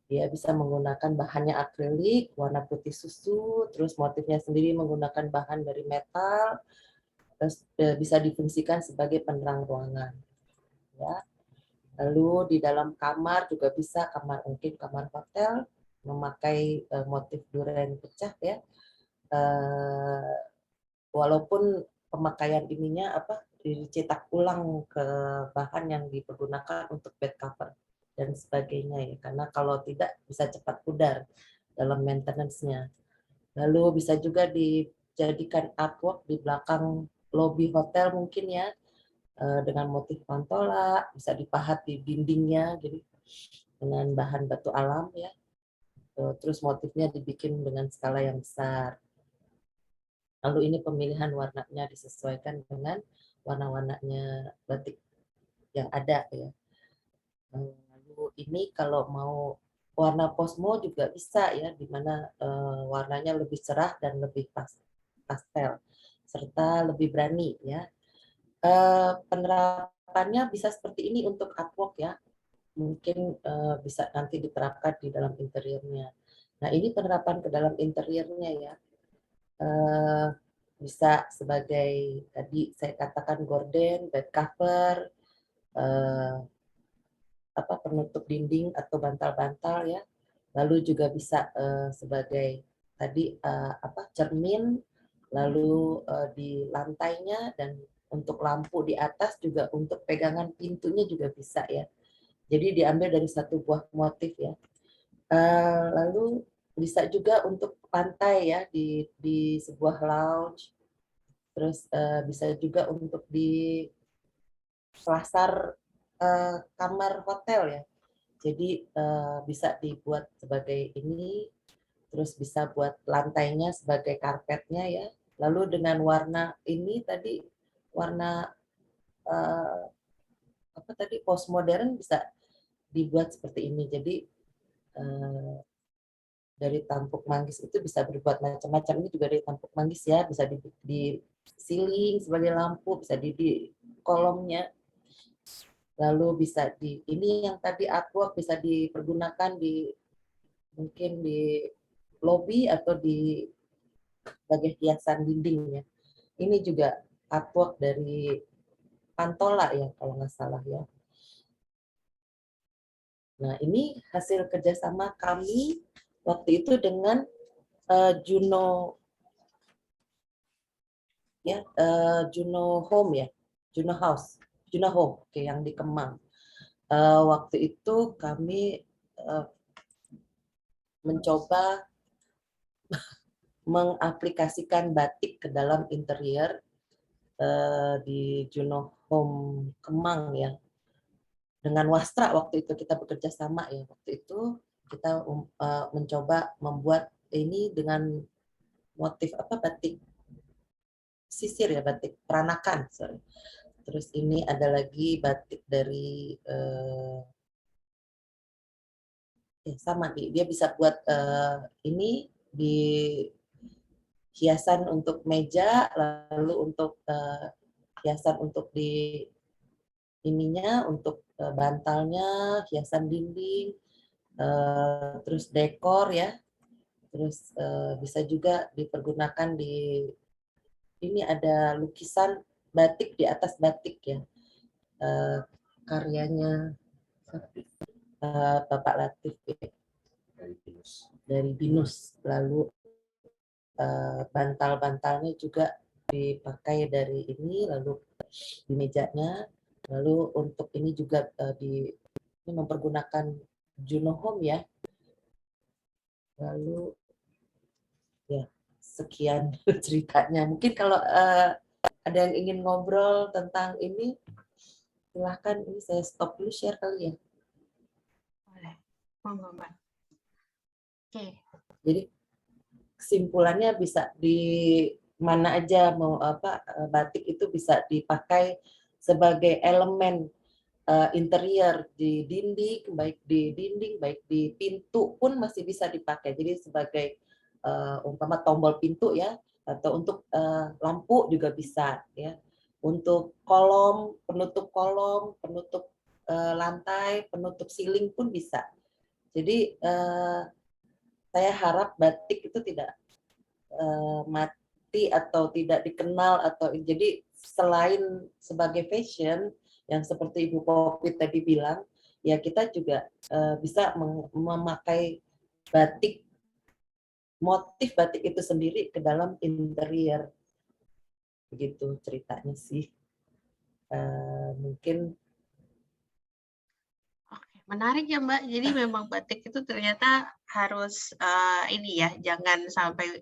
Dia bisa menggunakan bahannya akrilik, warna putih susu, terus motifnya sendiri menggunakan bahan dari metal, terus bisa difungsikan sebagai penerang ruangan. Ya. Lalu di dalam kamar juga bisa, mungkin kamar hotel memakai motif duren pecah ya. Walaupun pemakaian ininya dicetak ulang ke bahan yang dipergunakan untuk bed cover dan sebagainya ya, karena kalau tidak bisa cepat pudar dalam maintenance-nya. Lalu bisa juga dijadikan artwork di belakang lobi hotel mungkin ya, dengan motif pantola, bisa dipahat di dindingnya jadi dengan bahan batu alam ya. Terus motifnya dibikin dengan skala yang besar. Lalu ini pemilihan warnanya disesuaikan dengan warna-warnanya batik yang ada ya. Lalu ini kalau mau warna posmo juga bisa ya, di mana warnanya lebih cerah dan lebih pastel serta lebih berani ya. Penerapan penerapannya bisa seperti ini untuk artwork ya. Mungkin bisa nanti diterapkan di dalam interiornya. Nah, ini penerapan ke dalam interiornya ya. Bisa sebagai tadi saya katakan gorden, bed cover, penutup dinding atau bantal-bantal ya. Lalu juga bisa sebagai tadi cermin, lalu di lantainya, dan untuk lampu di atas juga untuk pegangan pintunya juga bisa ya. Jadi diambil dari satu buah motif ya. Lalu bisa juga untuk pantai ya di sebuah lounge. Terus bisa juga untuk di selasar kamar hotel ya. Jadi bisa dibuat sebagai ini, terus bisa buat lantainya sebagai karpetnya ya. Lalu dengan warna ini tadi, warna postmodern bisa dibuat seperti ini. Jadi dari tampuk manggis itu bisa berbuat macam-macam. Ini juga dari tampuk manggis ya, bisa di ceiling sebagai lampu, bisa di kolomnya. Lalu bisa ini yang tadi artwork bisa dipergunakan mungkin di lobby atau di sebagai hiasan dinding ya. Ini juga artwork dari Pantola ya kalau nggak salah ya. Nah, ini hasil kerjasama kami waktu itu dengan Juno ya, Juno Home ya, Juno House, Juno Home, oke, yang di Kemang. Waktu itu kami mencoba mengaplikasikan batik ke dalam interior di Juno Home Kemang ya. Dengan Wastra waktu itu kita bekerja sama ya. Waktu itu kita mencoba membuat ini dengan motif batik sisir ya, batik peranakan. Sorry. Terus ini ada lagi batik dari sama dia bisa buat ini di hiasan untuk meja, lalu untuk hiasan untuk di ininya, untuk bantalnya, hiasan dinding, terus dekor ya, terus bisa juga dipergunakan di ini ada lukisan batik di atas batik ya, karyanya Bapak Latif ya, dari Binus. Lalu bantal-bantalnya juga dipakai dari ini, lalu di mejanya. Lalu untuk ini juga ini mempergunakan Juno Home ya. Lalu ya sekian ceritanya. Mungkin kalau ada yang ingin ngobrol tentang ini, silahkan. Ini saya stop dulu share kali ya. Boleh. Monggo, Mbak. Oke. Jadi kesimpulannya bisa di mana aja mau batik itu bisa dipakai sebagai elemen interior di dinding, baik di pintu pun masih bisa dipakai. Jadi sebagai umpama tombol pintu ya, atau untuk lampu juga bisa ya. Untuk penutup lantai, penutup ceiling pun bisa. Jadi saya harap batik itu tidak mati atau tidak dikenal, atau jadi selain sebagai fashion yang seperti Ibu Popi tadi bilang, ya kita juga bisa memakai batik, motif batik itu sendiri ke dalam interior. Begitu ceritanya sih. Mungkin menarik ya Mbak. Jadi memang batik itu ternyata harus ini ya, jangan sampai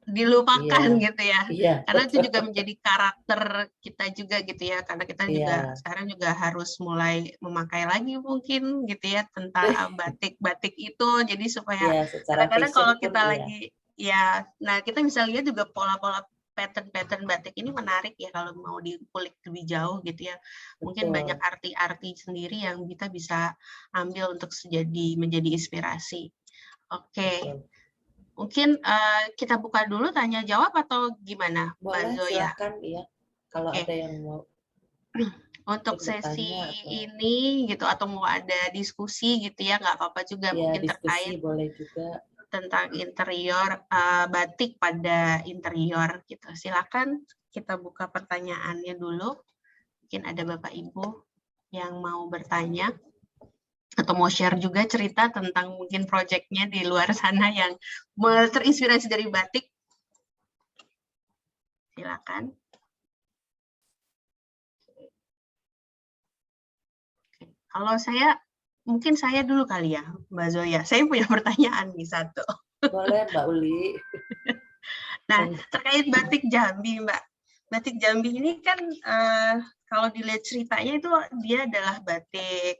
dilupakan iya, gitu ya. Iya, Karena itu juga menjadi karakter kita juga gitu ya. Karena kita juga iya. sekarang juga harus mulai memakai lagi mungkin gitu ya tentang batik-batik itu. Jadi supaya Iya, secara kadang-kadang fashion kalau pun kita iya. lagi ya, nah kita bisa lihat juga pola-pola pattern-pattern batik ini menarik ya kalau mau dikulik lebih jauh gitu ya. Mungkin Betul. banyak arti-arti sendiri yang kita bisa ambil untuk menjadi inspirasi. Oke. Betul. Mungkin kita buka dulu tanya jawab atau gimana, Mbak Boleh, Zoya? silakan, iya. Kalau Oke. ada yang mau Untuk bertanya sesi atau ini gitu atau mau ada diskusi gitu ya, nggak apa-apa juga ya mungkin diskusi terkait boleh juga. tentang interior, batik pada interior gitu. Silakan kita buka pertanyaannya dulu. Mungkin ada Bapak Ibu yang mau bertanya atau mau share juga cerita tentang mungkin proyeknya di luar sana yang terinspirasi dari batik. Silakan. Kalau saya, mungkin saya dulu kali ya, Mbak Zoya. Saya punya pertanyaan nih satu. Boleh Mbak Uli. Nah, terkait batik Jambi, Mbak. Batik Jambi ini kan kalau dilihat ceritanya itu dia adalah batik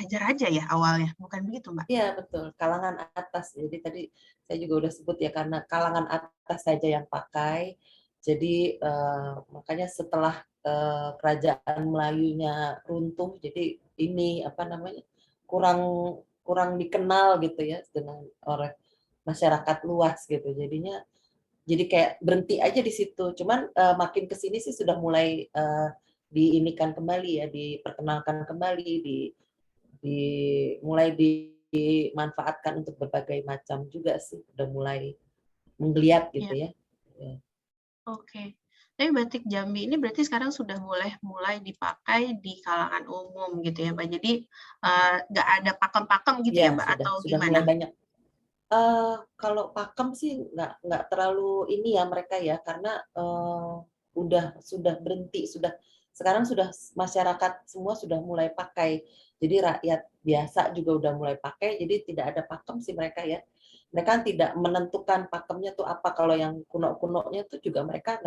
raja-raja ya awalnya, bukan begitu, Mbak? Iya betul, kalangan atas. Jadi tadi saya juga udah sebut ya karena kalangan atas saja yang pakai. Jadi makanya setelah kerajaan Melayunya runtuh, jadi ini apa namanya kurang dikenal gitu ya dengan oleh masyarakat luas gitu. Jadinya jadi kayak berhenti aja di situ. Cuman makin ke sini sih sudah mulai diinikan kembali ya, diperkenalkan kembali, mulai dimanfaatkan untuk berbagai macam juga sih, udah mulai menggeliat gitu ya. Oke. Tapi batik Jambi ini berarti sekarang sudah mulai dipakai di kalangan umum gitu ya, Mbak. Jadi nggak ada pakem-pakem gitu ya, Mbak, atau sudah gimana? mulai banyak. Kalau pakem sih nggak terlalu ini ya mereka ya, karena sudah berhenti, sekarang sudah masyarakat semua sudah mulai pakai. Jadi rakyat biasa juga udah mulai pakai, jadi tidak ada pakem sih mereka ya. Mereka tidak menentukan pakemnya tuh apa. Kalau yang kuno-kunonya tuh juga mereka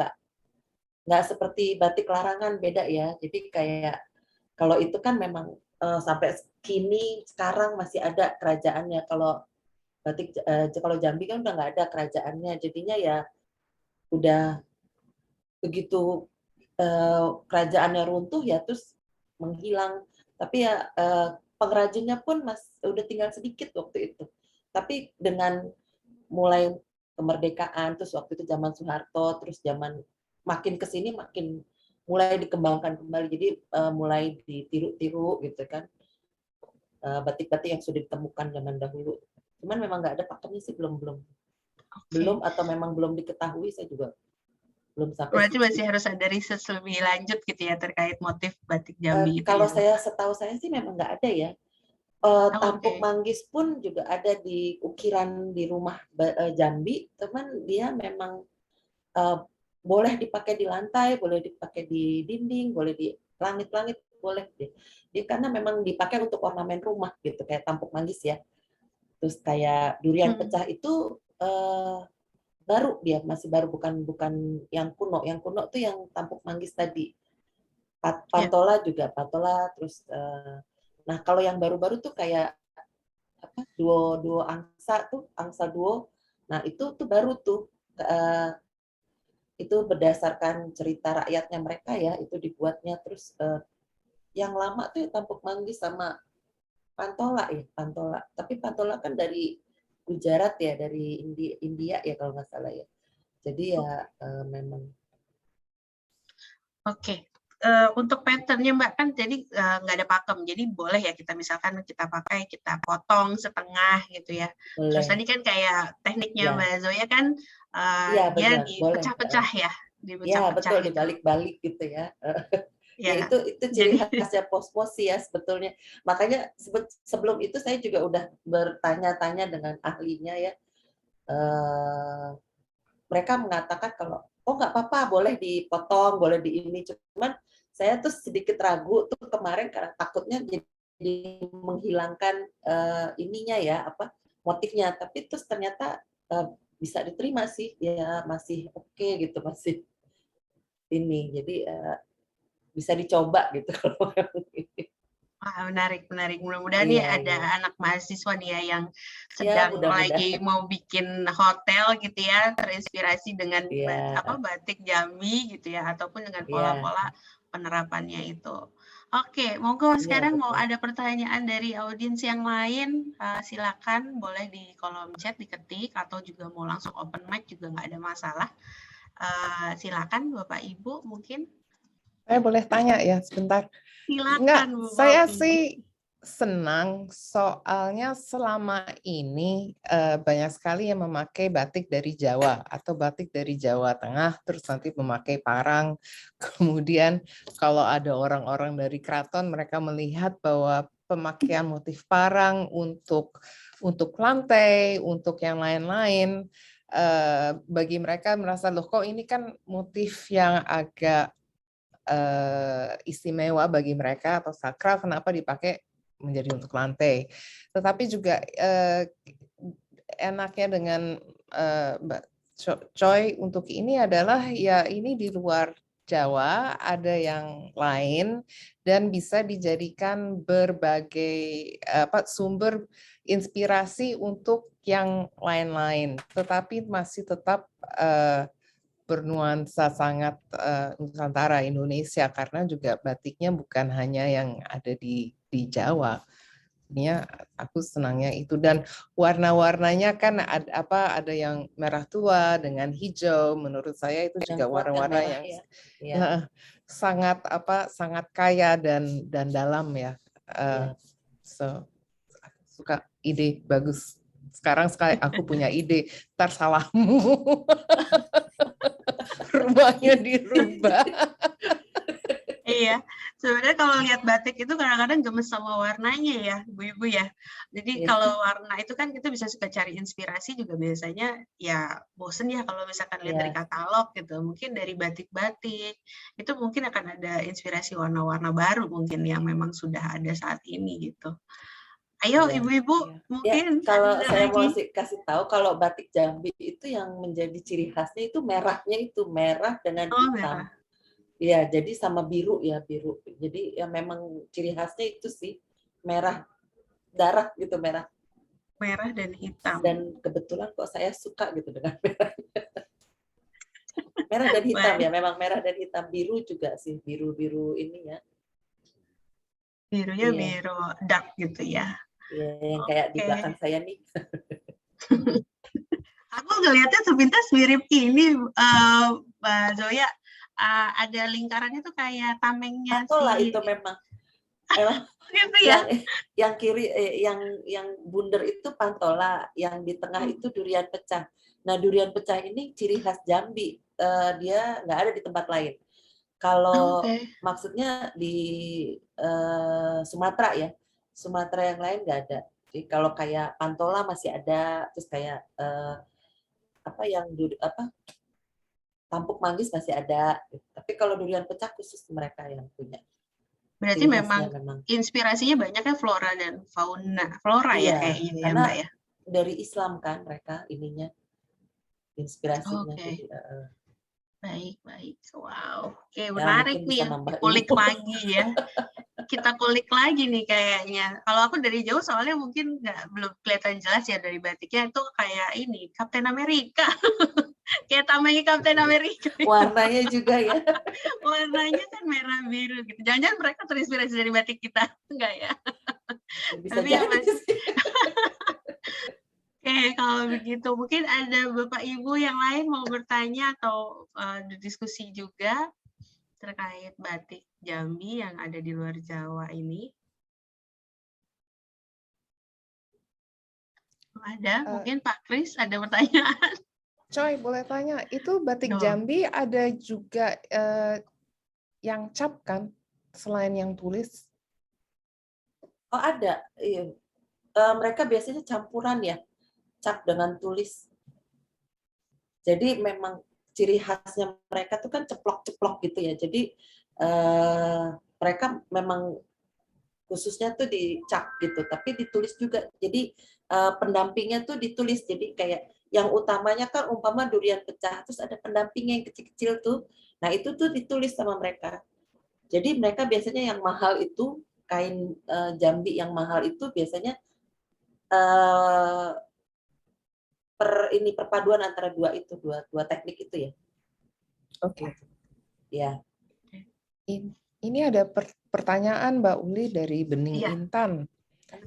nggak seperti batik larangan, beda ya. Jadi kayak kalau itu kan memang sampai kini sekarang masih ada kerajaannya. Kalau batik kalau Jambi kan udah nggak ada kerajaannya, jadinya ya udah begitu kerajaannya runtuh ya terus menghilang. Tapi ya pengrajinnya pun udah tinggal sedikit waktu itu. Tapi dengan mulai kemerdekaan, terus waktu itu zaman Soeharto, terus zaman makin kesini makin mulai dikembangkan kembali. Jadi mulai ditiru-tiru gitu kan, batik-batik yang sudah ditemukan zaman dahulu. Cuman memang nggak ada pakemnya sih, belum atau memang belum diketahui, saya juga belum sampai. Berarti masih harus ada riset lebih lanjut gitu ya terkait motif batik Jambi itu. Kalau ya. setahu saya sih memang nggak ada ya. Tampuk Manggis pun juga ada di ukiran di rumah Jambi, teman dia memang boleh dipakai di lantai, boleh dipakai di dinding, boleh di langit-langit, boleh deh. Dia karena memang dipakai untuk ornamen rumah gitu, kayak Tampuk Manggis ya. Terus kayak durian pecah itu baru, dia masih baru, bukan yang kuno. Yang kuno tuh yang Tampuk Manggis tadi. Pantola juga patola, terus nah kalau yang baru-baru tuh kayak apa, duo angsa tuh, angsa duo. Nah, itu tuh baru tuh itu berdasarkan cerita rakyatnya mereka ya, itu dibuatnya. Terus yang lama tuh ya Tampuk Manggis sama Pantola ya, Pantola. Tapi Pantola kan dari Gujarat ya, dari India ya kalau nggak salah ya. Jadi ya memang. Oke. Untuk patternnya Mbak kan jadi nggak ada pakem, jadi boleh ya kita misalkan kita pakai, kita potong setengah gitu ya. Boleh. Terus tadi kan kayak tekniknya Mbak Zoya kan dia dipecah-pecah ya, Iya betul, gitu. dibalik-balik gitu ya. Ya, Ya, itu ciri khasnya pos-pos ya sebetulnya. Makanya sebelum itu saya juga udah bertanya-tanya dengan ahlinya ya. Mereka mengatakan kalau nggak apa-apa, boleh dipotong, boleh di ini. Cuman saya tuh sedikit ragu tuh kemarin karena takutnya jadi menghilangkan ininya ya, apa motifnya. Tapi terus ternyata bisa diterima sih, ya masih oke gitu, masih ini. Jadi bisa dicoba gitu. Wah, menarik. Mudah-mudahan nih ada anak mahasiswa nih ya yang sedang lagi mau bikin hotel gitu ya, terinspirasi dengan batik Jambi gitu ya, ataupun dengan pola-pola penerapannya itu. Oke, monggo sekarang mau ada pertanyaan dari audiens yang lain, silakan boleh di kolom chat diketik atau juga mau langsung open mic juga nggak ada masalah. Silakan Bapak Ibu mungkin Saya boleh tanya ya sebentar? Enggak, Silakan Bu saya Popi. sih senang soalnya selama ini banyak sekali yang memakai batik dari Jawa atau batik dari Jawa Tengah, terus nanti memakai parang. Kemudian kalau ada orang-orang dari keraton, mereka melihat bahwa pemakaian motif parang untuk lantai, untuk yang lain-lain, bagi mereka merasa loh kok ini kan motif yang agak istimewa bagi mereka atau sakral, kenapa dipakai menjadi untuk lantai. Tetapi juga enaknya dengan Mbak Choi untuk ini adalah ya ini di luar Jawa ada yang lain dan bisa dijadikan berbagai sumber inspirasi untuk yang lain-lain, tetapi masih tetap bernuansa sangat Nusantara Indonesia karena juga batiknya bukan hanya yang ada di Jawa. Ini aku senangnya itu dan warna-warnanya kan ada yang merah tua dengan hijau. Menurut saya itu juga warna-warna yang sangat sangat kaya dan dalam ya. So suka ide bagus. Sekarang sekali aku punya ide, ntar salahmu. Rumahnya dirubah. Iya, sebenarnya kalau lihat batik itu kadang-kadang gemes sama warnanya ya, ibu-ibu ya. Jadi kalau warna itu kan kita bisa suka cari inspirasi juga biasanya ya bosen ya kalau misalkan lihat dari katalog gitu. Mungkin dari batik-batik itu mungkin akan ada inspirasi warna-warna baru mungkin yang memang sudah ada saat ini gitu. Ayo ibu-ibu mungkin kalau ada saya lagi. mau kasih tahu kalau batik Jambi itu yang menjadi ciri khasnya itu merahnya itu merah dengan hitam. Merah. Iya, jadi sama biru ya, biru. Jadi ya memang ciri khasnya itu sih merah darah gitu, merah. Merah dan hitam. Dan kebetulan kok saya suka gitu dengan merahnya. Merah dan hitam ya, memang merah dan hitam. Biru juga sih, biru-biru ini ya. Birunya biru dark gitu ya. Iya, yang kayak di belakang saya nih. Aku ngelihatnya sepintas mirip ini, Mbak Zoya. Ada lingkarannya tuh kayak tamengnya Pantola si. itu memang. Gitu ya. Yang kiri, yang bundar itu pantola, yang di tengah itu durian pecah. Nah, durian pecah ini ciri khas Jambi. Dia nggak ada di tempat lain. Kalau maksudnya di Sumatera ya, Sumatera yang lain nggak ada. Jadi kalau kayak pantola masih ada, terus kayak tampuk manggis masih ada. Tapi kalau durian pecah khusus mereka yang punya. Berarti memang inspirasinya banyaknya flora dan fauna. Flora ya kayaknya ya Mbak ya. Dari Islam kan mereka ininya inspirasinya. Baik. Wow. Oke, menarik nih ya. Kulik lagi ya. Kita kulik lagi nih kayaknya. Kalau aku dari jauh soalnya mungkin belum kelihatan jelas ya dari batiknya itu kayak ini Kapten Amerika. Kayak tamengnya Kapten Amerika. Warnanya juga ya. Warnanya kan merah biru gitu. Jangan-jangan mereka terinspirasi dari batik kita, enggak ya? Bisa jadi sih. Oke, kalau begitu mungkin ada Bapak Ibu yang lain mau bertanya atau diskusi juga terkait batik Jambi yang ada di luar Jawa ini. Ada, mungkin Pak Kris ada pertanyaan. Choi, boleh tanya, itu batik Jambi ada juga yang cap kan, selain yang tulis? Oh ada, iya. Mereka biasanya campuran ya, cap dengan tulis. Jadi memang ciri khasnya mereka tuh kan ceplok-ceplok gitu ya. Jadi mereka memang khususnya tuh dicap gitu, tapi ditulis juga. Jadi pendampingnya tuh ditulis. Jadi kayak yang utamanya kan umpama durian pecah, terus ada pendampingnya yang kecil-kecil tuh. Nah itu tuh ditulis sama mereka. Jadi mereka biasanya yang mahal itu kain Jambi yang mahal itu biasanya perpaduan antara dua teknik itu ya. Oke. Ya. Ini ada pertanyaan Mbak Uli dari Bening Intan.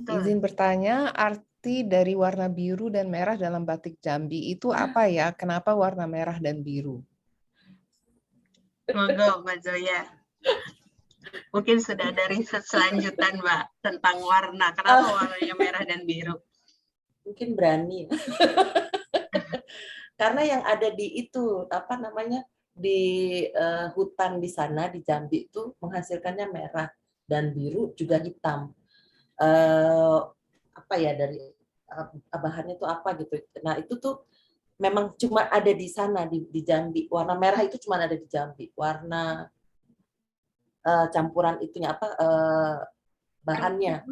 Izin bertanya, arti dari warna biru dan merah dalam batik Jambi itu apa ya? Kenapa warna merah dan biru? Monggo Mbak Zoya. Mungkin sudah ada riset selanjutan, Mbak, tentang warna. Kenapa warnanya merah dan biru? Mungkin berani. Karena yang ada di itu apa namanya di hutan di sana di Jambi itu menghasilkannya merah dan biru juga hitam. Apa ya dari bahannya itu apa gitu. Nah itu tuh memang cuma ada di sana di Jambi. Warna merah itu cuma ada di Jambi. Warna campuran itunya apa bahannya.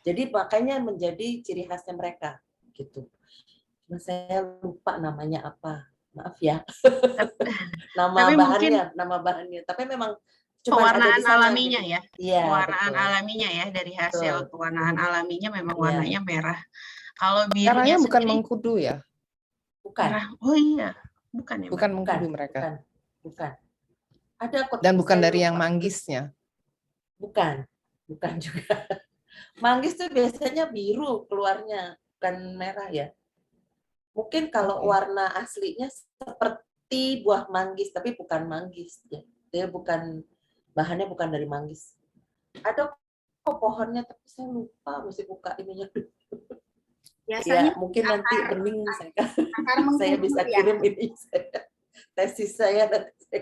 Jadi makanya menjadi ciri khasnya mereka gitu. Nah, saya lupa namanya apa. Maaf ya. Tapi mungkin nama bahannya. Tapi memang cuma ada pewarnaan di sana. alaminya Gitu. ya. Iya, Pewarnaan betul. alaminya ya dari hasil Betul. pewarnaan alaminya memang Iya. warnanya merah. Kalau birunya Caranya bukan sendiri mengkudu ya? Bukan. merah. Oh iya, bukan ya, Mbak? Bukan mengkudu mereka. Bukan. Ada kok. Dan bukan saya dari yang lupa. manggisnya. Bukan juga. Manggis tuh biasanya biru keluarnya, bukan merah ya. Mungkin kalau warna aslinya seperti buah manggis, tapi bukan manggis. Ya. Dia bukan, bahannya bukan dari manggis. Ada kok pohonnya, tapi saya lupa, mesti buka ininya dulu. Biasanya Ya, mungkin nanti bening akar saya mengkudu bisa ya. kirim ini. Tesis saya nanti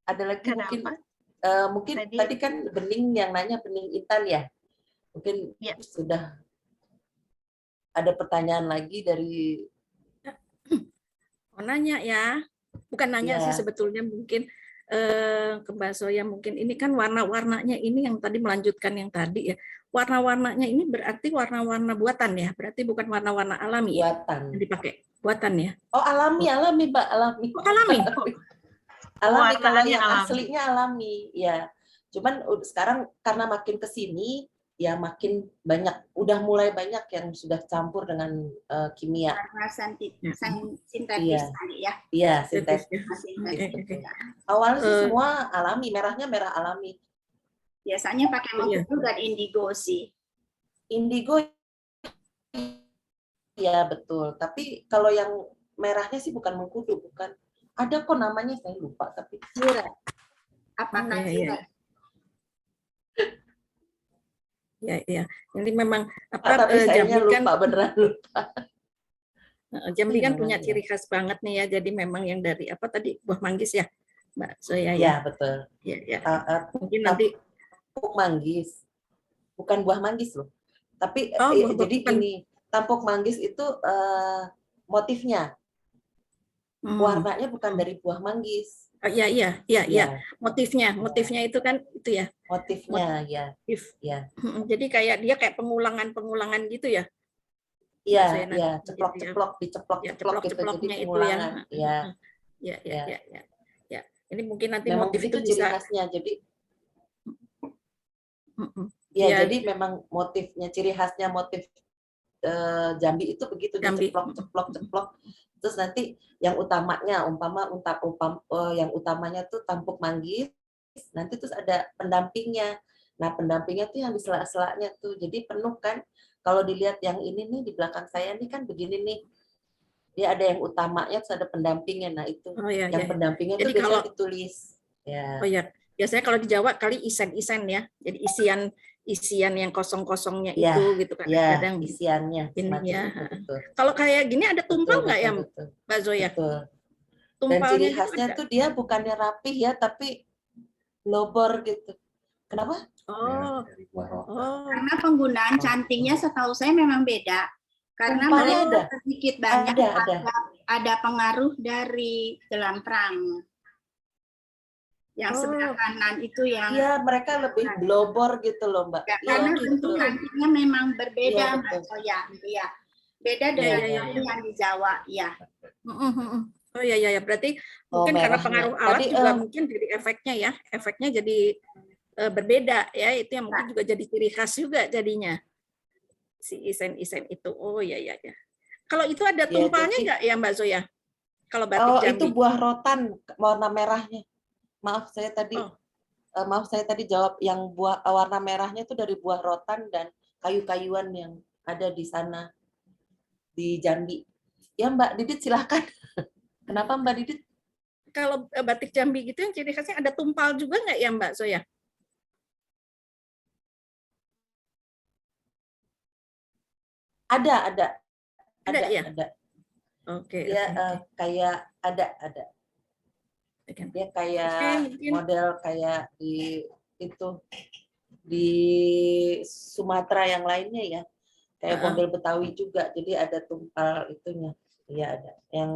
ada lagi Kenapa? mungkin tadi kan bening yang nanya bening intan ya. Mungkin ya. Sudah ada pertanyaan lagi dari nanya ya, bukan nanya sih sebetulnya mungkin ke Mbak Zoya mungkin ini kan warna-warnanya ini yang tadi melanjutkan yang tadi ya. Warna-warnanya ini berarti warna-warna buatan ya, berarti bukan warna-warna alami buatan. yang dipakai. Buatan ya. Oh, alami Mbak, alami. Oh, alami. Alami kalau Warnanya yang alami. aslinya alami ya. Cuman sekarang karena makin ke sini ya makin banyak, udah mulai banyak yang sudah campur dengan kimia. Warna sintetis Iya. kali ya. Iya, sintetis. Awalnya sih semua alami, merahnya merah alami. Biasanya pakai mengkudu dan indigo sih. Indigo ya betul, tapi kalau yang merahnya sih bukan mengkudu, bukan. Ada kok namanya saya lupa tapi Zira. Apakah zira? Ya. Jadi memang tapi sayangnya Jambi kan lupa, beneran lupa. Jambi kan punya ciri khas banget nih ya. Jadi memang yang dari apa tadi buah manggis ya, Mbak Zoya ya. Ya betul. Ya. Mungkin nanti tampuk manggis, bukan buah manggis loh. Tapi jadi ini tampuk manggis itu motifnya, warnanya bukan dari buah manggis. Iya. Motifnya itu kan itu ya. Motifnya ya. Jadi kayak dia kayak pengulangan gitu ya. Iya, ceplok-ceplok, diceplok-ceplok gitu jadi pengulangan. Iya. Ya. Ini mungkin nanti memang motif itu ciri bisa khasnya. Jadi jadi memang motifnya, ciri khasnya motif Jambi itu begitu, diceplok-ceplok. Terus nanti yang utamanya yang utamanya tuh tampuk manggis, nanti terus ada pendampingnya. Nah, pendampingnya tuh yang di sela-selanya tuh. Jadi penuh kan. Kalau dilihat yang ini nih di belakang saya nih kan begini nih. Dia ada yang utamanya terus ada pendampingnya. Nah, itu. Pendampingnya jadi tuh kalau ditulis. Ya. Oh ya. Biasanya kalau di Jawa kali isen-isen ya. Jadi isian yang kosong-kosongnya itu gitu kan. Kadang isiannya. Ya. Kalau kayak gini ada tumpal nggak ya, Mbak Zoya? Betul. Tumpalnya dan ciri khasnya tuh dia bukannya rapih ya, tapi lobor gitu. Kenapa? Karena penggunaan cantingnya setahu saya memang beda. Karena mereka sedikit banyak ada pengaruh dari dalam perang. Yang sebelah kanan itu yang mereka lebih globor gitu loh, Mbak. Karena bentuk cantingnya memang berbeda, Mbak Zoya. Iya. Beda dengan yang di Jawa, ya. Oh ya, berarti mungkin karena pengaruh alat juga mungkin dari efeknya ya. Efeknya jadi berbeda ya, itu yang mungkin juga jadi ciri khas juga jadinya. Si isen-isen itu. Oh ya. Kalau itu ada tumpalnya nggak ya, Mbak Zoya? Kalau batik Jambi. Itu buah rotan warna merahnya. Maaf saya tadi jawab yang buah warna merahnya itu dari buah rotan dan kayu-kayuan yang ada di sana di Jambi. Ya Mbak Didit silahkan. Kenapa Mbak Didit? kalau batik Jambi gitu yang ciri khasnya ada tumpal juga nggak ya Mbak Zoya? Ada, Ada ya? ada. Oke. Dia kayak ada. Dia kayak model kayak di itu di Sumatera yang lainnya ya, kayak model Betawi juga. Jadi ada tumpal itunya, iya ada. Yang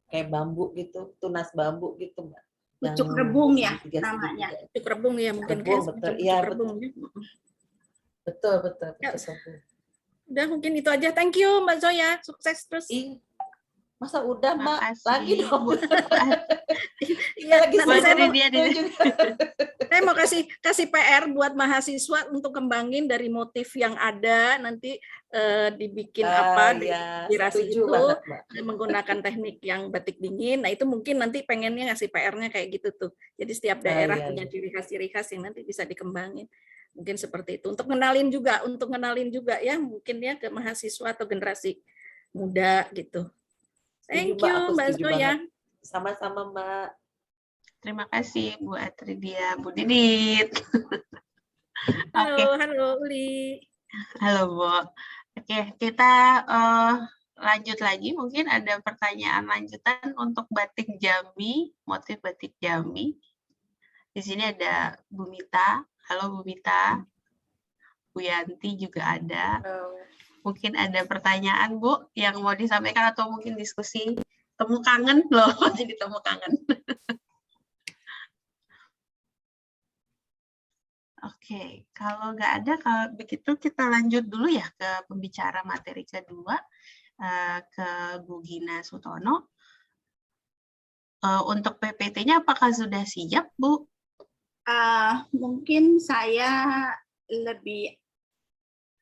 kayak bambu gitu, tunas bambu gitu Mbak. Pucuk rebung ya namanya. Pucuk rebung ya mungkin. Rebung, betul. Iya betul. Betul. Udah mungkin itu aja. Thank you Mbak Zoya. Sukses terus. Masa udah Mbak? Makasih. Lagi dong. Iya, lagi saya mau kasih PR buat mahasiswa untuk kembangin dari motif yang ada, nanti dibikin inspirasi itu banget, menggunakan teknik yang batik dingin. Nah itu mungkin nanti pengennya ngasih PR-nya kayak gitu tuh. Jadi setiap daerah punya ciri khas yang nanti bisa dikembangin. Mungkin seperti itu. Untuk ngenalin juga ya mungkin ya ke mahasiswa atau generasi muda gitu. Thank you Mbak Zoya. Sama-sama Mbak. Terima kasih Bu Atridia, Bu Didit. Halo Uli. Halo Bu. Oke, kita lanjut lagi. Mungkin ada pertanyaan lanjutan untuk batik Jambi, motif batik Jambi. Di sini ada Bu Mita. Halo Bu Mita. Bu Yanti juga ada. Mungkin ada pertanyaan Bu yang mau disampaikan atau mungkin diskusi. Temu kangen loh, jadi temu kangen. Oke, kalau nggak ada, kalau begitu kita lanjut dulu ya ke pembicara materi kedua, ke Bu Gina Sutono. Untuk PPT-nya apakah sudah siap, Bu? Mungkin saya lebih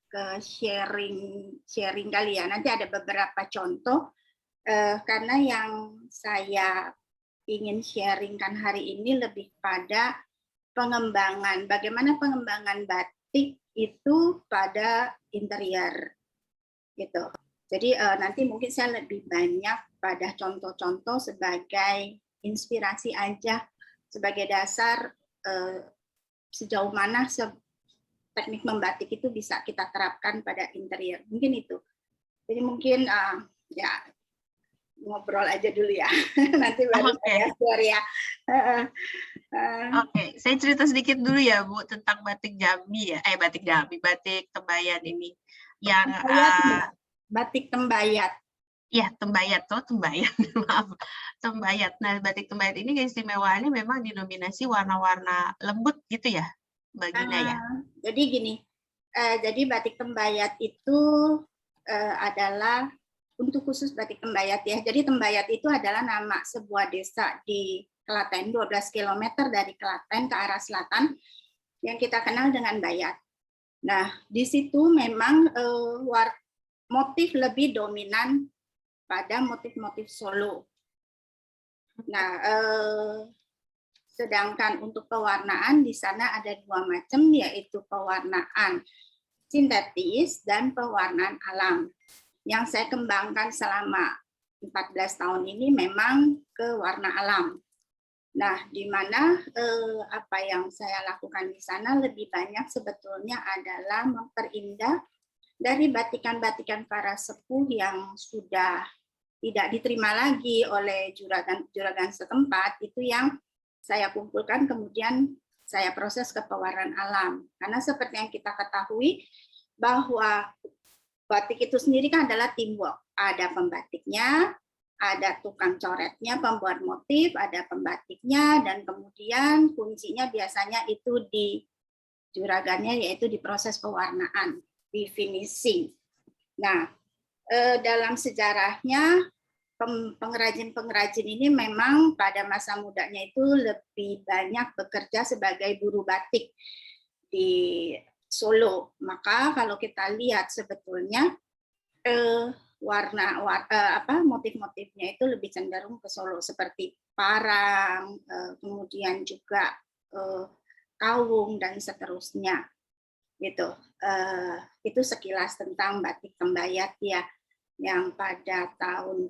ke sharing kali ya. Nanti ada beberapa contoh, karena yang saya ingin sharingkan hari ini lebih pada pengembangan, bagaimana pengembangan batik itu pada interior gitu. Jadi nanti mungkin saya lebih banyak pada contoh-contoh sebagai inspirasi aja, sebagai dasar sejauh mana teknik membatik itu bisa kita terapkan pada interior. Mungkin itu. Jadi mungkin ya ngobrol aja dulu ya. Nanti baru saya share ya. Oke, saya cerita sedikit dulu ya Bu tentang batik Jambi ya. Batik Jambi, batik Tembayan ini. Yang batik Tembayat. Ya, Tembayat tuh, Tembayat. Maaf. Tembayat. Nah, batik Tembayat ini keistimewaannya memang dinominasi warna-warna lembut gitu ya, Mbak Gina ya. Jadi gini. Jadi batik Tembayat itu adalah untuk khusus batik Tembayat ya. Jadi Tembayat itu adalah nama sebuah desa di Klaten, 12 km dari Klaten ke arah selatan yang kita kenal dengan Bayat. Nah, di situ memang motif lebih dominan pada motif-motif Solo. Nah, sedangkan untuk pewarnaan di sana ada dua macam, yaitu pewarnaan sintetis dan pewarnaan alam. Yang saya kembangkan selama 14 tahun ini memang ke warna alam. Nah, di mana apa yang saya lakukan di sana lebih banyak sebetulnya adalah memperindah dari batikan-batikan para sepuh yang sudah tidak diterima lagi oleh juragan setempat, itu yang saya kumpulkan kemudian saya proses ke pewarnaan alam. Karena seperti yang kita ketahui bahwa batik itu sendiri kan adalah teamwork. Ada pembatiknya, ada tukang coretnya, pembuat motif, ada pembatiknya, dan kemudian kuncinya biasanya itu di juragannya, yaitu di proses pewarnaan, di finishing. Nah, dalam sejarahnya pengrajin-pengrajin ini memang pada masa mudanya itu lebih banyak bekerja sebagai buruh batik di Solo. Maka kalau kita lihat sebetulnya motif-motifnya itu lebih cenderung ke Solo, seperti parang, kemudian juga kawung dan seterusnya. Gitu. Itu sekilas tentang batik Tembayat ya, yang pada tahun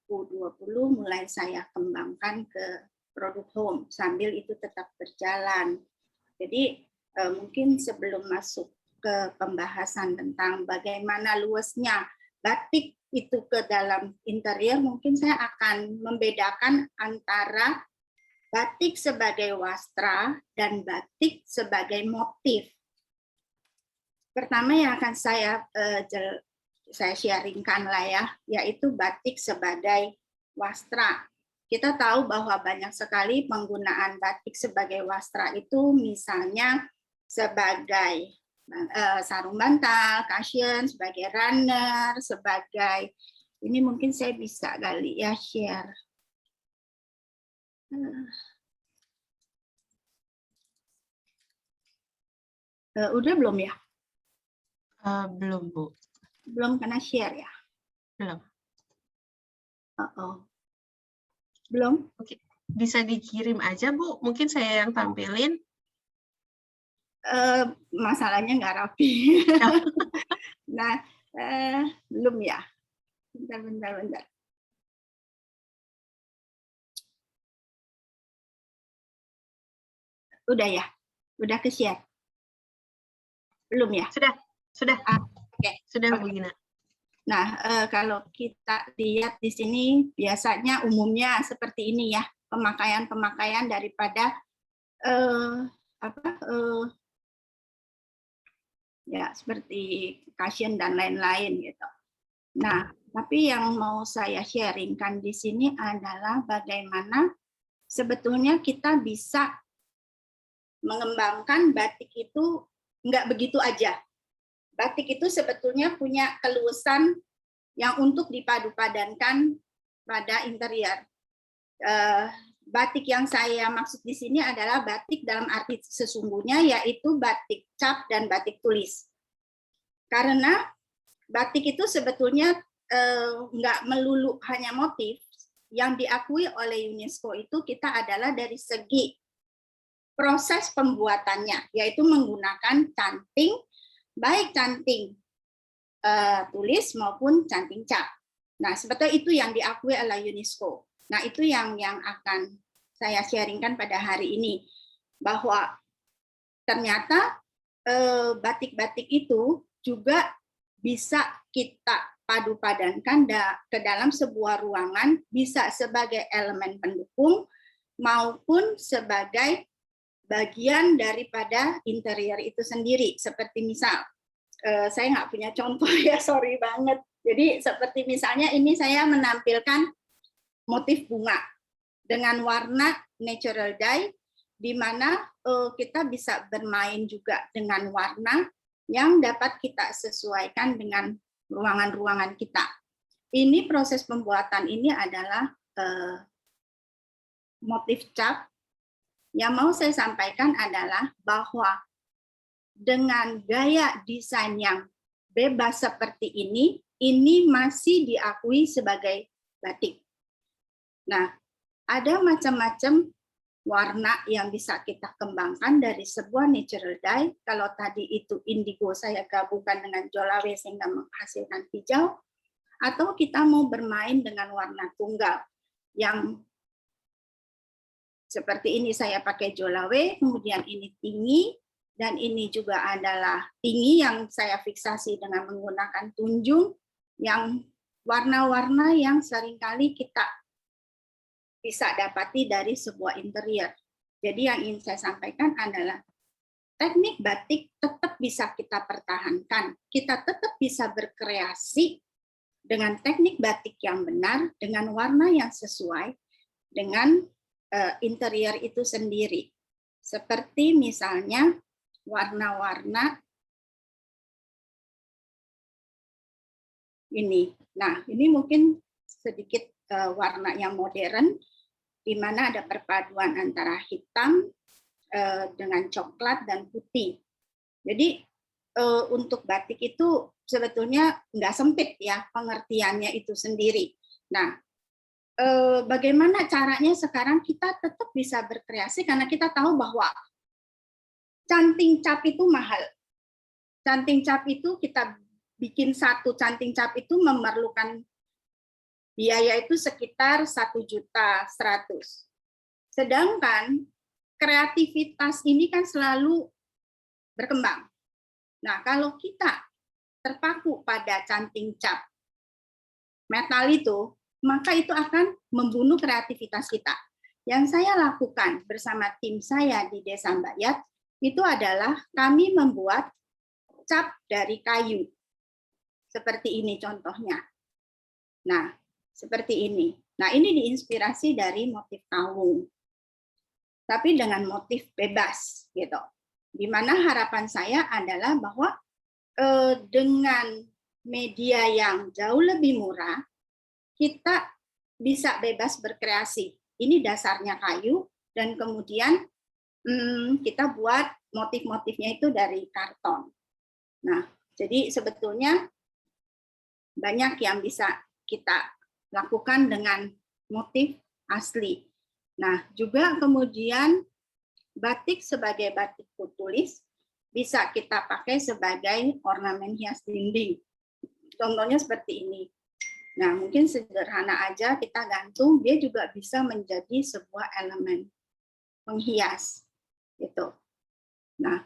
2020 mulai saya kembangkan ke produk home, sambil itu tetap berjalan. Jadi mungkin sebelum masuk ke pembahasan tentang bagaimana luasnya batik itu ke dalam interior, mungkin saya akan membedakan antara batik sebagai wastra dan batik sebagai motif. Pertama yang akan saya sharingkan lah ya, yaitu batik sebagai wastra. Kita tahu bahwa banyak sekali penggunaan batik sebagai wastra itu, misalnya sebagai sarung bantal, cushion, sebagai runner, sebagai ini mungkin saya bisa kali ya share. Udah belum ya? Belum, Bu. Belum kena share ya? Belum. Belum? Oke. Bisa dikirim aja, Bu. Mungkin saya yang tampilin. Masalahnya nggak rapi. Nah, belum ya? Bentar. Udah ya? Udah ke share? Belum ya? Sudah. Oke. Sudah, Bu Gina. Nah, kalau kita lihat di sini biasanya umumnya seperti ini ya, pemakaian daripada ya seperti cushion dan lain-lain gitu. Nah, tapi yang mau saya sharingkan di sini adalah bagaimana sebetulnya kita bisa mengembangkan batik itu nggak begitu aja. Batik itu sebetulnya punya keluasan yang untuk dipadu-padankan pada interior. Batik yang saya maksud di sini adalah batik dalam arti sesungguhnya, yaitu batik cap dan batik tulis. Karena batik itu sebetulnya nggak melulu hanya motif. Yang diakui oleh UNESCO itu kita adalah dari segi proses pembuatannya, yaitu menggunakan canting, baik canting tulis maupun canting cap. Nah, sebetulnya itu yang diakui oleh UNESCO. Nah, itu yang akan saya sharingkan pada hari ini, bahwa ternyata batik-batik itu juga bisa kita padu-padankan ke dalam sebuah ruangan, bisa sebagai elemen pendukung maupun sebagai bagian daripada interior itu sendiri. Seperti misal, saya nggak punya contoh ya, sorry banget. Jadi seperti misalnya ini saya menampilkan motif bunga dengan warna natural dye, di mana kita bisa bermain juga dengan warna yang dapat kita sesuaikan dengan ruangan-ruangan kita. Ini proses pembuatan ini adalah motif cap. Yang mau saya sampaikan adalah bahwa dengan gaya desain yang bebas seperti ini masih diakui sebagai batik. Nah, ada macam-macam warna yang bisa kita kembangkan dari sebuah natural dye. Kalau tadi itu indigo saya gabungkan dengan jolawe sehingga menghasilkan hijau, atau kita mau bermain dengan warna tunggal yang seperti ini, saya pakai jolawe, kemudian ini tinggi, dan ini juga adalah tinggi yang saya fiksasi dengan menggunakan tunjung, yang warna-warna yang seringkali kita bisa dapati dari sebuah interior. Jadi yang ingin saya sampaikan adalah teknik batik tetap bisa kita pertahankan, kita tetap bisa berkreasi dengan teknik batik yang benar, dengan warna yang sesuai, dengan interior itu sendiri. Seperti misalnya warna-warna ini. Nah, ini mungkin sedikit warna yang modern, di mana ada perpaduan antara hitam dengan coklat dan putih. Jadi untuk batik itu sebetulnya nggak sempit ya pengertiannya itu sendiri. Nah, bagaimana caranya sekarang kita tetap bisa berkreasi, karena kita tahu bahwa canting cap itu mahal. Canting cap itu kita bikin satu canting cap itu memerlukan Biaya itu sekitar 1.100.000. Sedangkan kreativitas ini kan selalu berkembang. Nah, kalau kita terpaku pada canting cap metal itu, maka itu akan membunuh kreativitas kita. Yang saya lakukan bersama tim saya di Desa Mbayat itu adalah kami membuat cap dari kayu. Seperti ini contohnya. Nah, seperti ini. Nah, ini diinspirasi dari motif kawung. Tapi dengan motif bebas gitu. Di mana harapan saya adalah bahwa dengan media yang jauh lebih murah, kita bisa bebas berkreasi. Ini dasarnya kayu, dan kemudian kita buat motif-motifnya itu dari karton. Nah, jadi sebetulnya banyak yang bisa kita lakukan dengan motif asli. Nah, juga kemudian batik sebagai batik tulis bisa kita pakai sebagai ornamen hias dinding. Contohnya seperti ini. Nah, mungkin sederhana aja kita gantung, dia juga bisa menjadi sebuah elemen penghias. Gitu. Nah,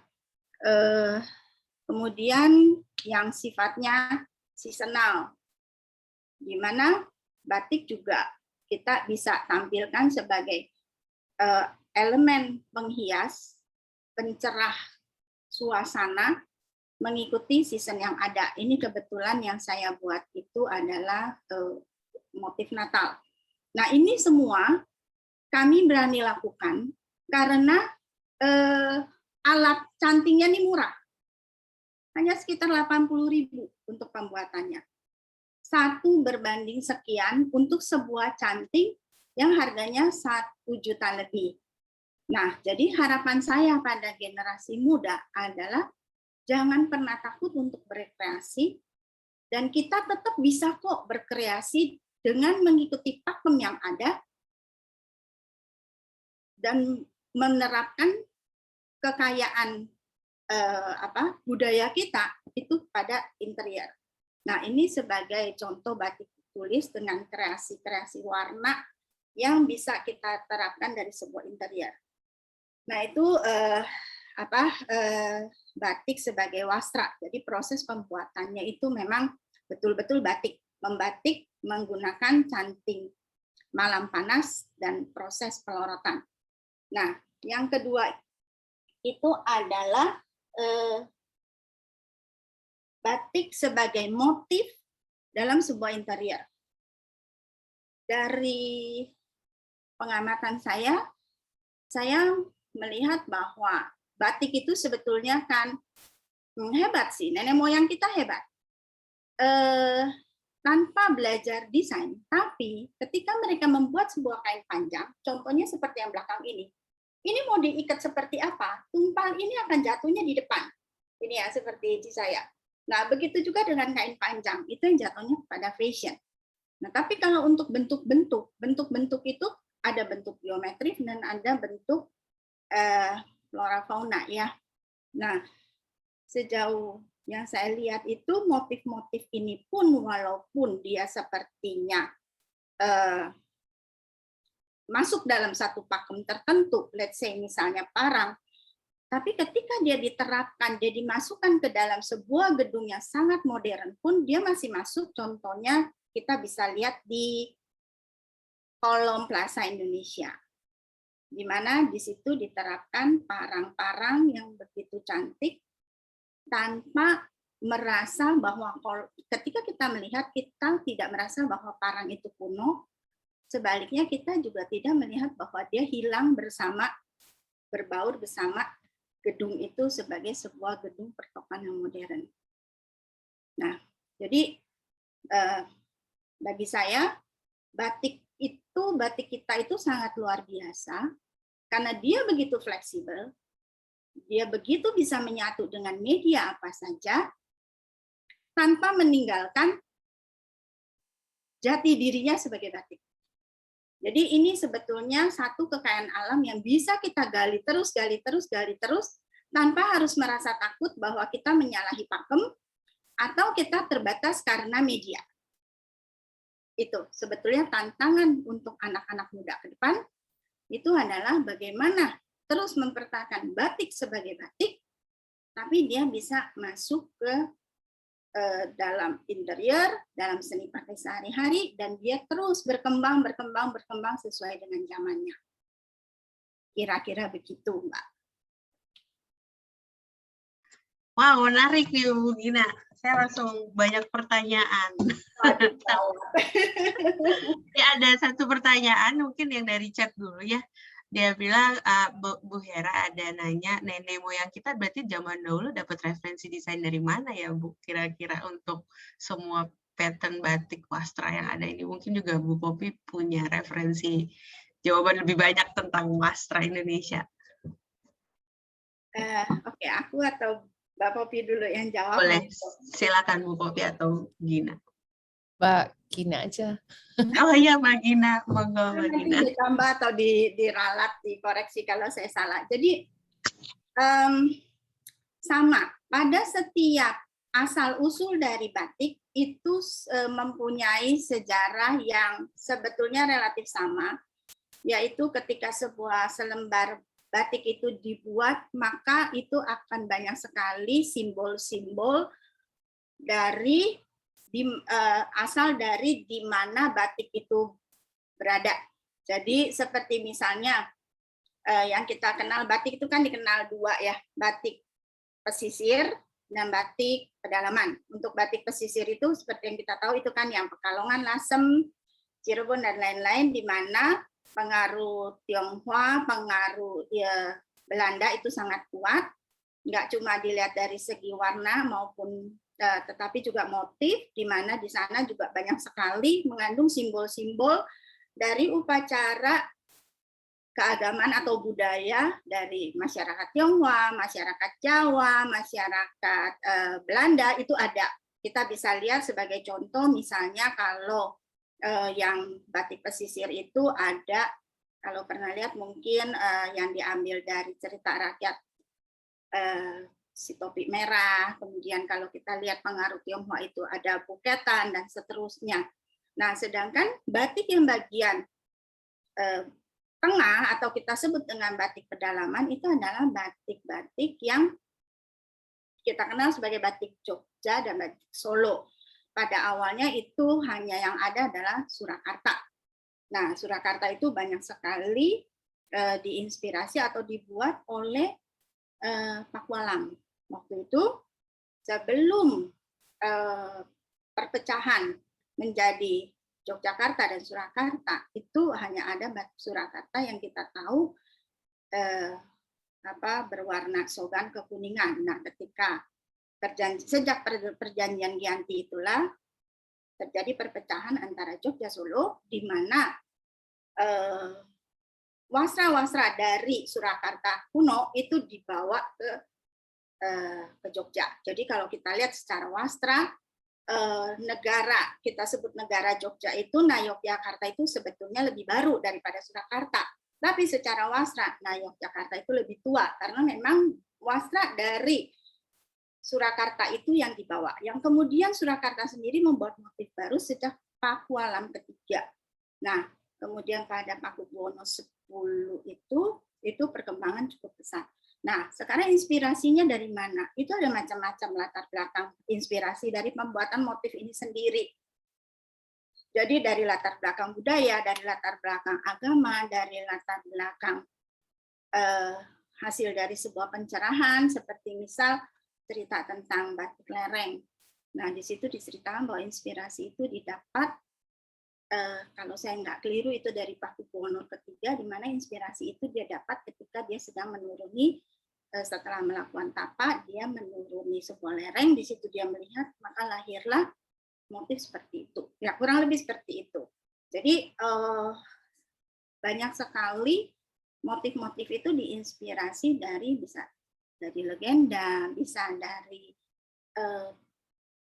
kemudian yang sifatnya seasonal, di mana batik juga kita bisa tampilkan sebagai elemen penghias, pencerah suasana, mengikuti season yang ada. Ini kebetulan yang saya buat itu adalah motif Natal. Nah, ini semua kami berani lakukan karena alat cantingnya ini murah. Hanya sekitar 80.000 untuk pembuatannya. 1 berbanding sekian untuk sebuah canting yang harganya 1 juta lebih. Nah, jadi harapan saya pada generasi muda adalah jangan pernah takut untuk berkreasi, dan kita tetap bisa kok berkreasi dengan mengikuti pakem yang ada dan menerapkan kekayaan budaya kita itu pada interior. Nah, ini sebagai contoh batik tulis dengan kreasi-kreasi warna yang bisa kita terapkan dari sebuah interior. Nah, itu batik sebagai wastra. Jadi proses pembuatannya itu memang betul-betul batik. Membatik menggunakan canting malam panas dan proses pelorotan. Nah, yang kedua itu adalah batik sebagai motif dalam sebuah interior. Dari pengamatan saya melihat bahwa batik itu sebetulnya kan hebat sih, nenek moyang kita hebat. Tanpa belajar desain, tapi ketika mereka membuat sebuah kain panjang, contohnya seperti yang belakang ini mau diikat seperti apa? Tumpal ini akan jatuhnya di depan. Ini ya, seperti di saya. Nah, begitu juga dengan kain panjang, itu yang jatuhnya pada fashion. Nah, tapi kalau untuk bentuk-bentuk itu ada bentuk geometris dan ada bentuk flora fauna ya. Nah, sejauh yang saya lihat itu motif-motif ini pun walaupun dia sepertinya masuk dalam satu pakem tertentu, let's say misalnya parang, tapi ketika dia diterapkan, dia dimasukkan ke dalam sebuah gedung yang sangat modern pun dia masih masuk. Contohnya kita bisa lihat di kolom Plaza Indonesia, di mana di situ diterapkan parang-parang yang begitu cantik tanpa merasa bahwa ketika kita melihat, kita tidak merasa bahwa parang itu kuno. Sebaliknya kita juga tidak melihat bahwa dia hilang berbaur bersama gedung itu sebagai sebuah gedung pertokoan yang modern. Nah, jadi bagi saya batik kita itu sangat luar biasa karena dia begitu fleksibel, dia begitu bisa menyatu dengan media apa saja tanpa meninggalkan jati dirinya sebagai batik. Jadi ini sebetulnya satu kekayaan alam yang bisa kita gali terus tanpa harus merasa takut bahwa kita menyalahi pakem atau kita terbatas karena media. itu sebetulnya tantangan untuk anak-anak muda ke depan itu adalah bagaimana terus mempertahankan batik sebagai batik, tapi dia bisa masuk ke dalam interior, dalam seni pakai sehari-hari, dan dia terus berkembang sesuai dengan zamannya. Kira-kira begitu, Mbak. Wow, menarik nih Bu Gina. Saya langsung banyak pertanyaan. Ini ada satu pertanyaan mungkin yang dari chat dulu ya. Dia bilang, Bu Hera ada nanya, nenek moyang kita berarti zaman dahulu dapat referensi desain dari mana ya Bu? Kira-kira untuk semua pattern batik wastra yang ada ini. Mungkin juga Bu Popi punya referensi jawaban lebih banyak tentang wastra Indonesia. Oke, aku atau Mbak Popi dulu yang jawab. Boleh, silakan Bu Popi atau Gina. Mbak Gina aja. Oh iya Mbak Gina, monggo Mbak Gina. Ditambah atau diralat, dikoreksi kalau saya salah. Jadi sama, pada setiap asal-usul dari batik itu mempunyai sejarah yang sebetulnya relatif sama, yaitu ketika sebuah selembar batik itu dibuat, maka itu akan banyak sekali simbol-simbol dari asal dari di mana batik itu berada. Jadi seperti misalnya yang kita kenal batik itu kan dikenal dua ya, batik pesisir dan batik pedalaman. Untuk batik pesisir itu seperti yang kita tahu itu kan yang Pekalongan, Lasem, Cirebon dan lain-lain, di mana pengaruh Tionghoa, pengaruh Belanda itu sangat kuat. Nggak cuma dilihat dari segi warna maupun tetapi juga motif, di mana di sana juga banyak sekali mengandung simbol-simbol dari upacara keagamaan atau budaya dari masyarakat Tionghoa, masyarakat Jawa, masyarakat Belanda itu ada. Kita bisa lihat sebagai contoh misalnya kalau yang batik pesisir itu ada, kalau pernah lihat mungkin yang diambil dari cerita rakyat si topi merah, kemudian kalau kita lihat pengaruh Tionghoa itu ada buketan dan seterusnya. Nah, sedangkan batik yang bagian tengah atau kita sebut dengan batik pedalaman itu adalah batik-batik yang kita kenal sebagai batik Jogja dan batik Solo. Pada awalnya itu hanya yang ada adalah Surakarta. Nah, Surakarta itu banyak sekali diinspirasi atau dibuat oleh Pakualam. Waktu itu sebelum perpecahan menjadi Yogyakarta dan Surakarta, itu hanya ada batik Surakarta yang kita tahu berwarna sogan kekuningan. Nah, ketika sejak perjanjian Giyanti itulah terjadi perpecahan antara Jogja Solo, di mana wasra-wasra dari Surakarta kuno itu dibawa ke Jogja. Jadi kalau kita lihat secara wastra, negara, kita sebut negara Jogja itu, nah Yogyakarta itu sebetulnya lebih baru daripada Surakarta. Tapi secara wastra, nah Yogyakarta itu lebih tua, karena memang wastra dari Surakarta itu yang dibawa. Yang kemudian Surakarta sendiri membuat motif baru sejak Pakualam ketiga. Nah, kemudian pada Pakubuwono X itu perkembangan cukup besar. Nah, sekarang inspirasinya dari mana? Itu ada macam-macam latar belakang inspirasi dari pembuatan motif ini sendiri. Jadi dari latar belakang budaya, dari latar belakang agama, dari latar belakang hasil dari sebuah pencerahan, seperti misal cerita tentang batik lereng. Nah, di situ diceritakan bahwa inspirasi itu didapat, kalau saya nggak keliru itu dari Pakubuwono ketiga, di mana inspirasi itu dia dapat ketika dia sedang menuruni, setelah melakukan tapa, dia menuruni sebuah lereng, di situ dia melihat, maka lahirlah motif seperti itu. Ya, kurang lebih seperti itu. Jadi banyak sekali motif-motif itu diinspirasi dari, bisa dari legenda, bisa dari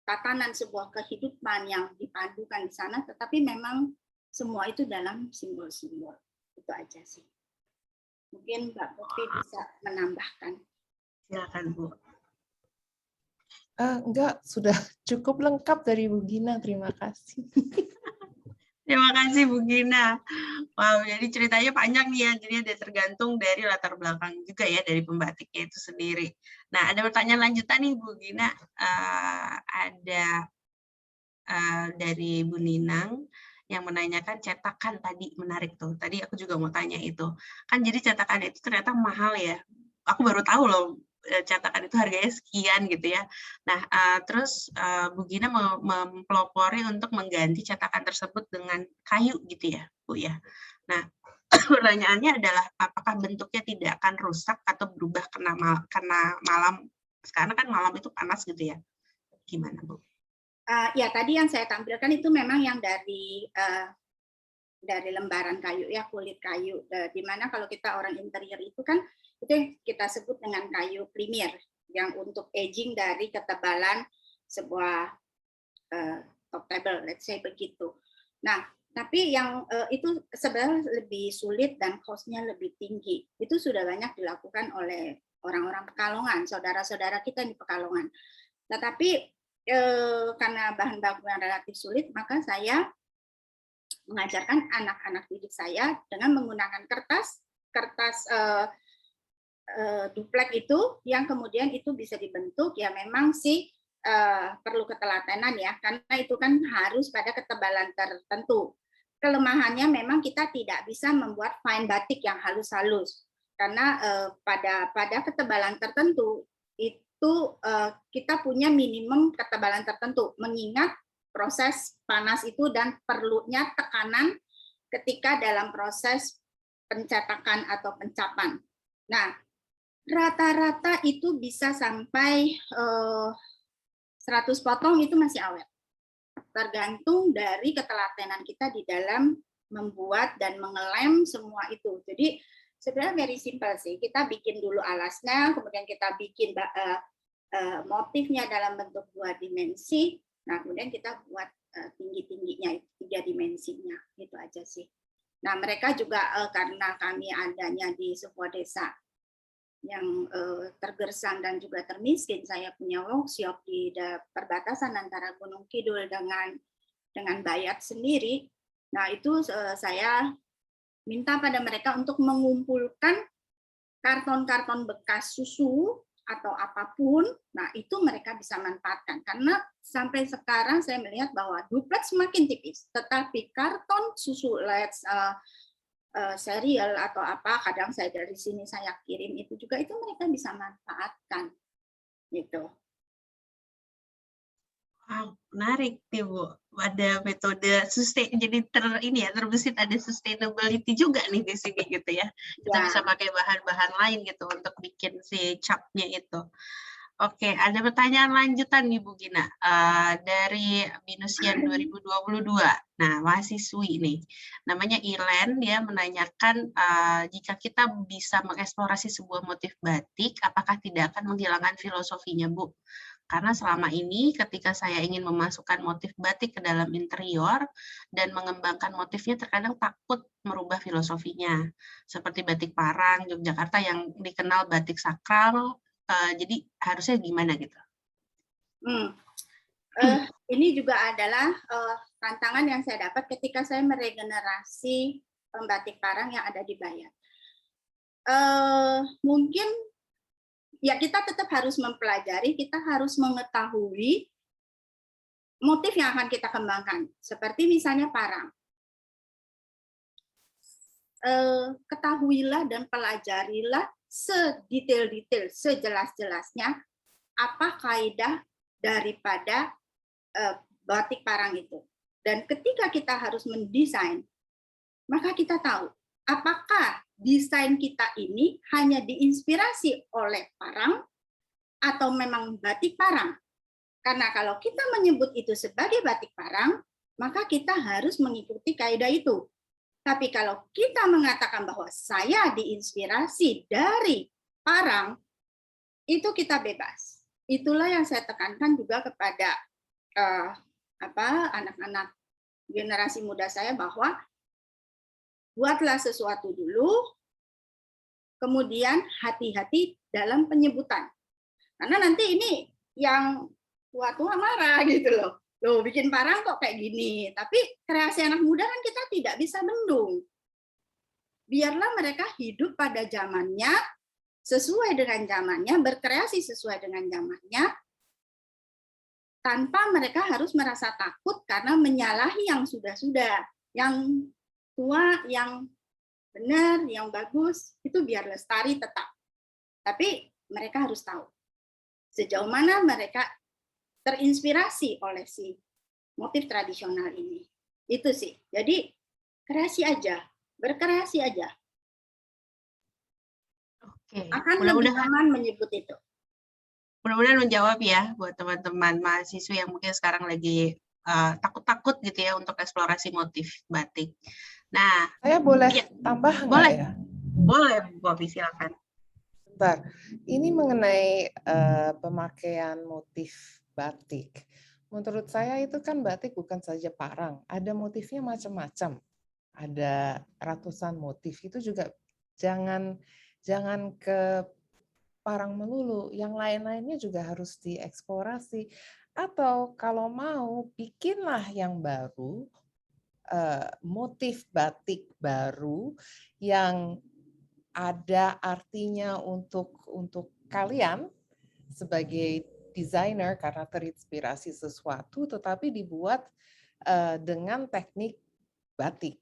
tatanan sebuah kehidupan yang dipadukan di sana, tetapi memang semua itu dalam simbol-simbol. Itu aja sih. Mungkin Mbak Popi bisa menambahkan. Silakan Bu. Enggak, sudah cukup lengkap dari Bu Gina, terima kasih. Terima kasih Bu Gina. Wow, jadi ceritanya panjang nih ya, jadi ada tergantung dari latar belakang juga ya, dari pembatiknya itu sendiri. Nah, ada pertanyaan lanjutan nih Bu Gina, ada dari Bu Ninang yang menanyakan cetakan tadi, menarik tuh. Tadi aku juga mau tanya itu. Kan jadi cetakan itu ternyata mahal ya. Aku baru tahu loh cetakan itu harganya sekian gitu ya. Nah, terus Bu Gina mempelopori untuk mengganti cetakan tersebut dengan kayu gitu ya, Bu ya. Nah, pertanyaannya adalah apakah bentuknya tidak akan rusak atau berubah kena malam? Karena kan malam itu panas gitu ya. Gimana, Bu? Ya, tadi yang saya tampilkan itu memang yang dari lembaran kayu ya, kulit kayu. Di mana kalau kita orang interior itu kan itu yang kita sebut dengan kayu premier yang untuk aging dari ketebalan sebuah top table, let's say begitu. Nah, tapi yang itu sebenarnya lebih sulit dan cost-nya lebih tinggi. Itu sudah banyak dilakukan oleh orang-orang Pekalongan, saudara-saudara kita di Pekalongan. Tetapi karena bahan baku yang relatif sulit, maka saya mengajarkan anak-anak didik saya dengan menggunakan kertas duplek itu, yang kemudian itu bisa dibentuk ya memang sih perlu ketelatenan ya, karena itu kan harus pada ketebalan tertentu. Kelemahannya memang kita tidak bisa membuat fine batik yang halus-halus, karena pada ketebalan tertentu itu kita punya minimum ketebalan tertentu, mengingat proses panas itu dan perlunya tekanan ketika dalam proses pencetakan atau pencapan. Nah, rata-rata itu bisa sampai 100 potong itu masih awet. Tergantung dari ketelatenan kita di dalam membuat dan mengelem semua itu. Jadi sebenarnya very simple sih. Kita bikin dulu alasnya, kemudian kita bikin motifnya dalam bentuk 2 dimensi. Nah, kemudian kita buat tinggi-tingginya 3 dimensinya. Gitu aja sih. Nah, mereka juga karena kami adanya di sebuah desa yang tergersang dan juga termiskin, saya punya workshop di perbatasan antara Gunung Kidul dengan Bayat sendiri. Nah, itu saya minta pada mereka untuk mengumpulkan karton-karton bekas susu atau apapun. Nah, itu mereka bisa manfaatkan, karena sampai sekarang saya melihat bahwa duplex semakin tipis, tetapi karton susu Let's serial atau apa, kadang saya dari sini saya kirim itu juga, itu mereka bisa manfaatkan gitu. Wow, menarik nih Bu. Ada metode sustain, jadi terbesit ada sustainability juga nih di sini gitu ya. Kita bisa pakai bahan-bahan lain gitu untuk bikin si capnya itu. Oke, ada pertanyaan lanjutan nih Bu Gina dari Binusian 2022. Nah, mahasiswi nih, namanya Ilen, dia menanyakan jika kita bisa mengeksplorasi sebuah motif batik, apakah tidak akan menghilangkan filosofinya, Bu? Karena selama ini ketika saya ingin memasukkan motif batik ke dalam interior dan mengembangkan motifnya, terkadang takut merubah filosofinya. Seperti batik Parang, Yogyakarta yang dikenal batik sakral, jadi harusnya gimana gitu? Ini juga adalah tantangan yang saya dapat ketika saya meregenerasi batik Parang yang ada di Bayat. Mungkin ya kita tetap harus mempelajari, kita harus mengetahui motif yang akan kita kembangkan. Seperti misalnya Parang. Ketahuilah dan pelajarilah sedetail-detail, sejelas-jelasnya apa kaidah daripada batik Parang itu. Dan ketika kita harus mendesain, maka kita tahu apakah desain kita ini hanya diinspirasi oleh Parang atau memang batik Parang. Karena kalau kita menyebut itu sebagai batik Parang, maka kita harus mengikuti kaidah itu. Tapi kalau kita mengatakan bahwa saya diinspirasi dari Parang, itu kita bebas. Itulah yang saya tekankan juga kepada anak-anak generasi muda saya, bahwa buatlah sesuatu dulu, kemudian hati-hati dalam penyebutan. Karena nanti ini yang tua-tua marah gitu loh. loh bikin parang kok kayak gini. Tapi kreasi anak muda kan kita tidak bisa bendung. Biarlah mereka hidup pada zamannya, sesuai dengan zamannya, berkreasi sesuai dengan zamannya, tanpa mereka harus merasa takut karena menyalahi yang sudah-sudah, yang tua, yang benar, yang bagus, itu biar lestari tetap. Tapi mereka harus tahu sejauh mana mereka terinspirasi oleh si motif tradisional ini. Itu sih. Jadi kreasi aja, berkreasi aja. Oke, Akan lebih aman menyebut itu. Mudah-mudahan menjawab ya buat teman-teman mahasiswa yang mungkin sekarang lagi takut-takut gitu ya untuk eksplorasi motif batik. Nah, saya boleh ya, tambah nggak boleh, ya? Boleh, Bu Popi, silakan. Bentar, ini mengenai pemakaian motif batik. Menurut saya itu kan batik bukan saja parang, ada motifnya macam-macam. Ada ratusan motif, itu juga jangan ke parang melulu, yang lain-lainnya juga harus dieksplorasi. Atau kalau mau, bikinlah yang baru, motif batik baru yang ada artinya untuk kalian sebagai desainer karena terinspirasi sesuatu, tetapi dibuat dengan teknik batik.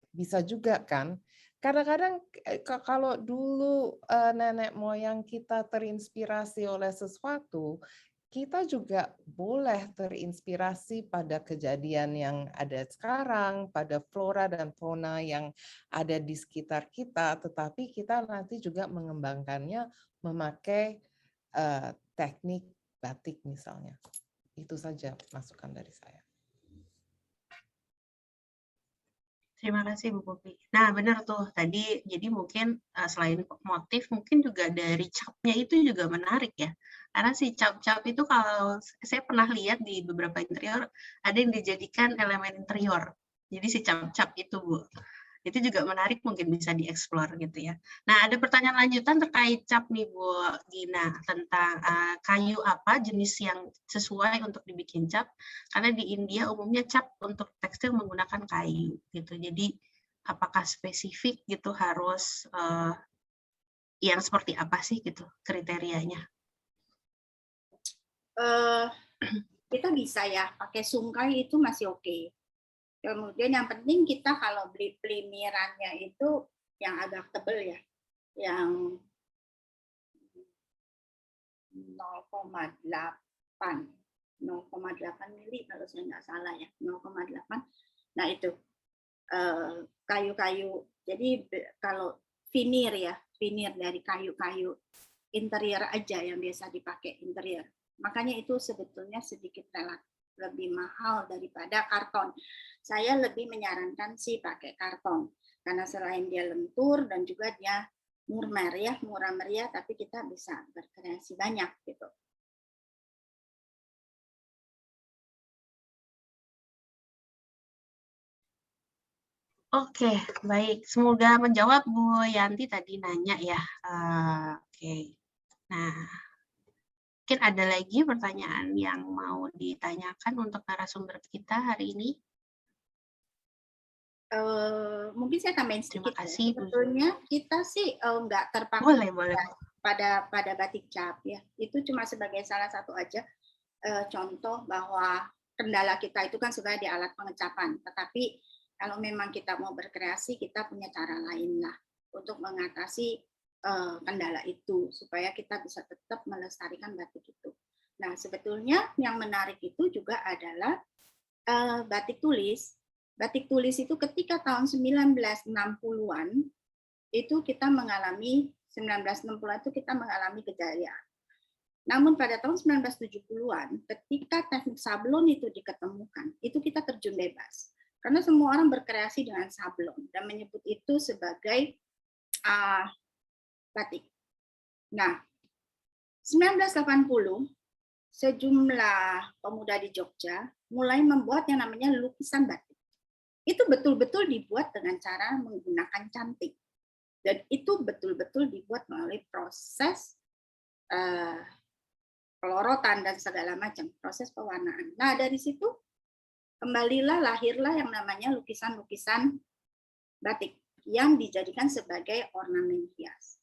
Bisa juga kan? Kadang-kadang kalau dulu nenek moyang kita terinspirasi oleh sesuatu, kita juga boleh terinspirasi pada kejadian yang ada sekarang, pada flora dan fauna yang ada di sekitar kita, tetapi kita nanti juga mengembangkannya memakai teknik batik misalnya. Itu saja masukan dari saya. Terima kasih Bu Popi. Nah benar tuh tadi, jadi mungkin selain motif mungkin juga dari capnya itu juga menarik ya. Karena si cap-cap itu kalau saya pernah lihat di beberapa interior ada yang dijadikan elemen interior. Jadi si cap-cap itu Bu, itu juga menarik, mungkin bisa dieksplor gitu ya. Nah ada pertanyaan lanjutan terkait cap nih Bu Gina, tentang kayu apa jenis yang sesuai untuk dibikin cap, karena di India umumnya cap untuk tekstil menggunakan kayu gitu. Jadi apakah spesifik gitu harus yang seperti apa sih gitu kriterianya? Kita bisa ya pakai sungkai, itu masih oke. Kemudian yang penting kita kalau beli pelimirannya itu yang agak tebel ya, yang 0,8 mili kalau saya nggak salah ya, 0,8. Nah itu kayu-kayu. Jadi kalau veneer ya, veneer dari kayu-kayu interior aja yang biasa dipakai interior. Makanya itu sebetulnya sedikit relatif lebih mahal daripada karton. Saya lebih menyarankan sih pakai karton, karena selain dia lentur dan juga dia murah meriah, tapi kita bisa berkreasi banyak gitu. Oke, baik. Semoga menjawab Bu Yanti tadi nanya ya. Oke. Nah, mungkin ada lagi pertanyaan yang mau ditanyakan untuk narasumber kita hari ini? Mungkin saya tambahin sedikit. Terima kasih. Sebetulnya kita sih nggak terpaku pada batik cap ya. Itu cuma sebagai salah satu aja contoh bahwa kendala kita itu kan sebenarnya di alat pengecapan. Tetapi kalau memang kita mau berkreasi, kita punya cara lain lah untuk mengatasi kendala itu supaya kita bisa tetap melestarikan batik itu. Nah, sebetulnya yang menarik itu juga adalah batik tulis. Batik tulis itu ketika tahun 1960-an itu kita mengalami 1960-an itu kita mengalami kejayaan. Namun pada tahun 1970-an ketika teknik sablon itu diketemukan, itu kita terjun bebas. Karena semua orang berkreasi dengan sablon dan menyebut itu sebagai batik. Nah, 1980 sejumlah pemuda di Jogja mulai membuat yang namanya lukisan batik. Itu betul-betul dibuat dengan cara menggunakan cantik. Dan itu betul-betul dibuat melalui proses pelorotan dan segala macam proses pewarnaan. Nah, dari situ lahirlah yang namanya lukisan-lukisan batik yang dijadikan sebagai ornamen hias.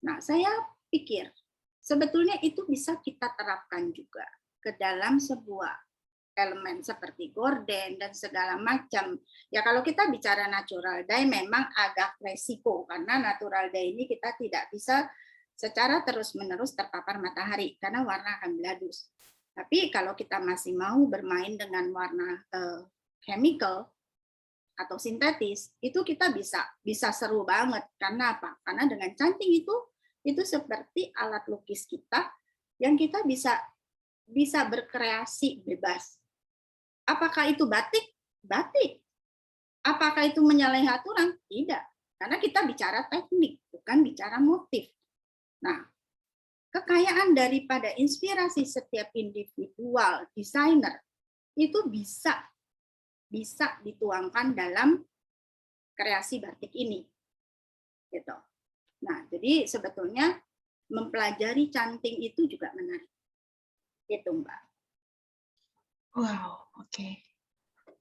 Nah, saya pikir sebetulnya itu bisa kita terapkan juga ke dalam sebuah elemen seperti gorden dan segala macam. Ya kalau kita bicara natural dye memang agak resiko karena natural dye ini kita tidak bisa secara terus-menerus terpapar matahari karena warna akan beladus. Tapi kalau kita masih mau bermain dengan warna chemical atau sintetis, itu kita bisa seru banget. Karena apa? Karena dengan canting itu seperti alat lukis kita yang kita bisa berkreasi bebas. Apakah itu batik? Batik. Apakah itu menyalahi aturan? Tidak. Karena kita bicara teknik, bukan bicara motif. Nah, kekayaan daripada inspirasi setiap individual desainer itu bisa dituangkan dalam kreasi batik ini. Gitu. Nah, jadi sebetulnya mempelajari canting itu juga menarik. Itu, Mbak. Wow, oke.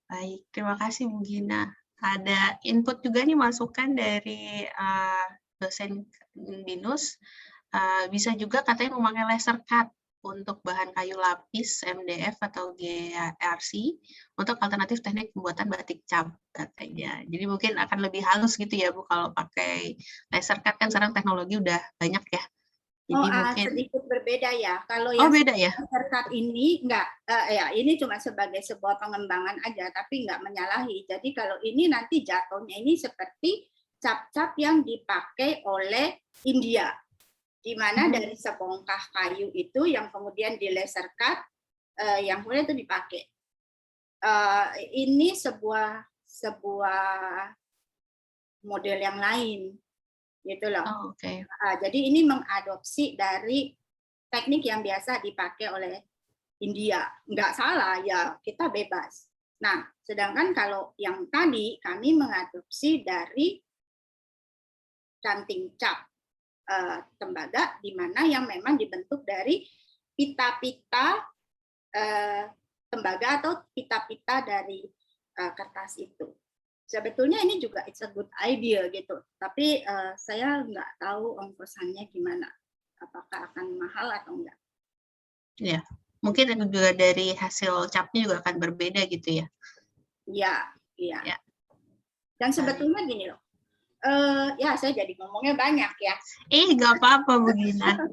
Baik, terima kasih Bu Gina. Ada input juga nih masukan dari dosen BINUS. Bisa juga katanya memakai laser cut untuk bahan kayu lapis, MDF atau GRC untuk alternatif teknik pembuatan batik cap katanya. Jadi mungkin akan lebih halus gitu ya Bu kalau pakai laser cut kan sekarang teknologi udah banyak ya. Jadi mungkin sedikit berbeda ya. Kalau yang beda ya. laser cut ini enggak ini cuma sebagai sebuah pengembangan aja tapi enggak menyalahi. Jadi kalau ini nanti jatuhnya ini seperti cap-cap yang dipakai oleh India. Di mana dari sebongkah kayu itu yang kemudian di laser cut, yang kemudian itu dipakai. Ini sebuah model yang lain, gitu loh. Okay. Jadi ini mengadopsi dari teknik yang biasa dipakai oleh India. Nggak salah, ya kita bebas. Nah, sedangkan kalau yang tadi kami mengadopsi dari canting cap. Tembaga di mana yang memang dibentuk dari pita-pita tembaga atau pita-pita dari kertas itu. Sebetulnya ini juga it's a good idea gitu, tapi saya nggak tahu ongkosannya gimana, apakah akan mahal atau enggak. Ya, mungkin juga dari hasil capnya juga akan berbeda gitu ya. Iya. Dan sebetulnya gini loh. Ya saya jadi ngomongnya banyak ya. Nggak apa-apa Bu Gina.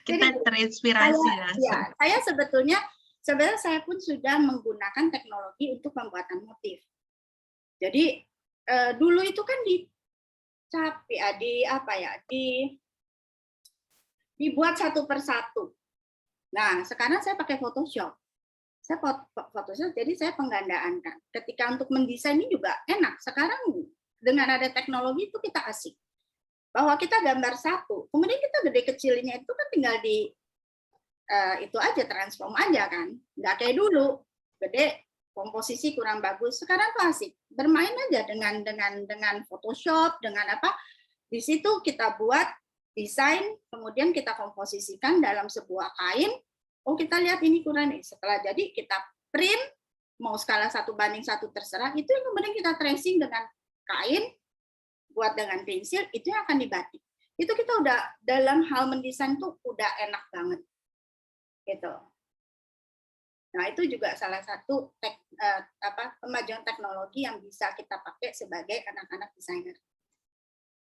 Kita terinspirasi langsung. Saya sebenarnya saya pun sudah menggunakan teknologi untuk pembuatan motif. Jadi dulu itu kan dicap ya, dibuat satu persatu. Nah sekarang saya pakai Photoshop. Saya Photoshop, jadi saya penggandaan kan. Ketika untuk mendesain ini juga enak. Sekarang dengan ada teknologi itu kita asik. Bahwa kita gambar satu, kemudian kita gede kecilnya itu kan tinggal di itu aja, transform aja kan. Nggak kayak dulu, gede, komposisi kurang bagus. Sekarang tuh asik. Bermain aja dengan Photoshop, dengan apa. Di situ kita buat desain, kemudian kita komposisikan dalam sebuah kain. Oh kita lihat ini kurang nih. Setelah jadi kita print, mau skala 1:1 terserah, itu yang kemudian kita tracing dengan kain, buat dengan pensil, itu yang akan dibatik. Itu kita udah dalam hal mendesain tuh udah enak banget, gitu. Nah itu juga salah satu kemajuan teknologi yang bisa kita pakai sebagai anak-anak desainer.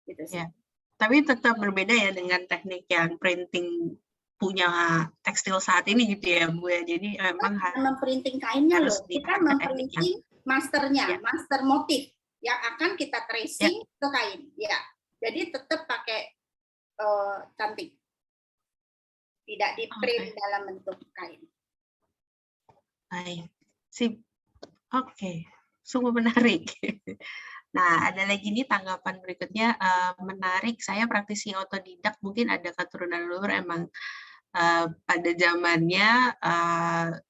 Gitu sih. Ya. Tapi tetap berbeda ya dengan teknik yang printing punya tekstil saat ini gitu ya Bu ya. Jadi memang memprinting kainnya loh. Kita memprinting masternya, master motif yang akan kita tracing ke kain. Ya, jadi tetap pakai canting, tidak di print dalam bentuk kain. Baik, sip. Oke, sungguh menarik. Nah, ada lagi nih tanggapan berikutnya, menarik. Saya praktisi otodidak, mungkin ada keturunan leluhur emang pada zamannya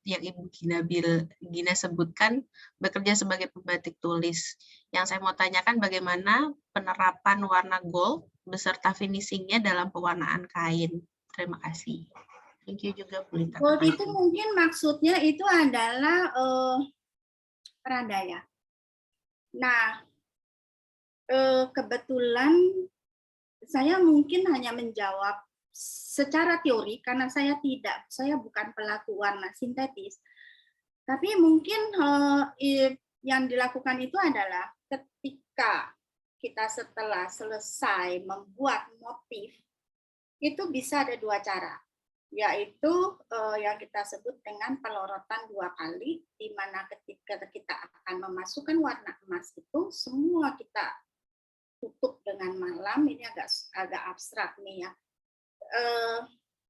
yang Ibu Gina sebutkan bekerja sebagai pembatik tulis. Yang saya mau tanyakan bagaimana penerapan warna gold beserta finishingnya dalam pewarnaan kain. Terima kasih. Thank you juga Bu Lita. Bold itu mungkin maksudnya itu adalah perada ya. Nah, kebetulan saya mungkin hanya menjawab secara teori karena saya bukan pelaku warna sintetis. Tapi mungkin yang dilakukan itu adalah ketika kita setelah selesai membuat motif, itu bisa ada dua cara, yaitu yang kita sebut dengan pelorotan 2 kali, di mana ketika kita akan memasukkan warna emas itu, semua kita tutup dengan malam. Ini agak abstrak nih ya.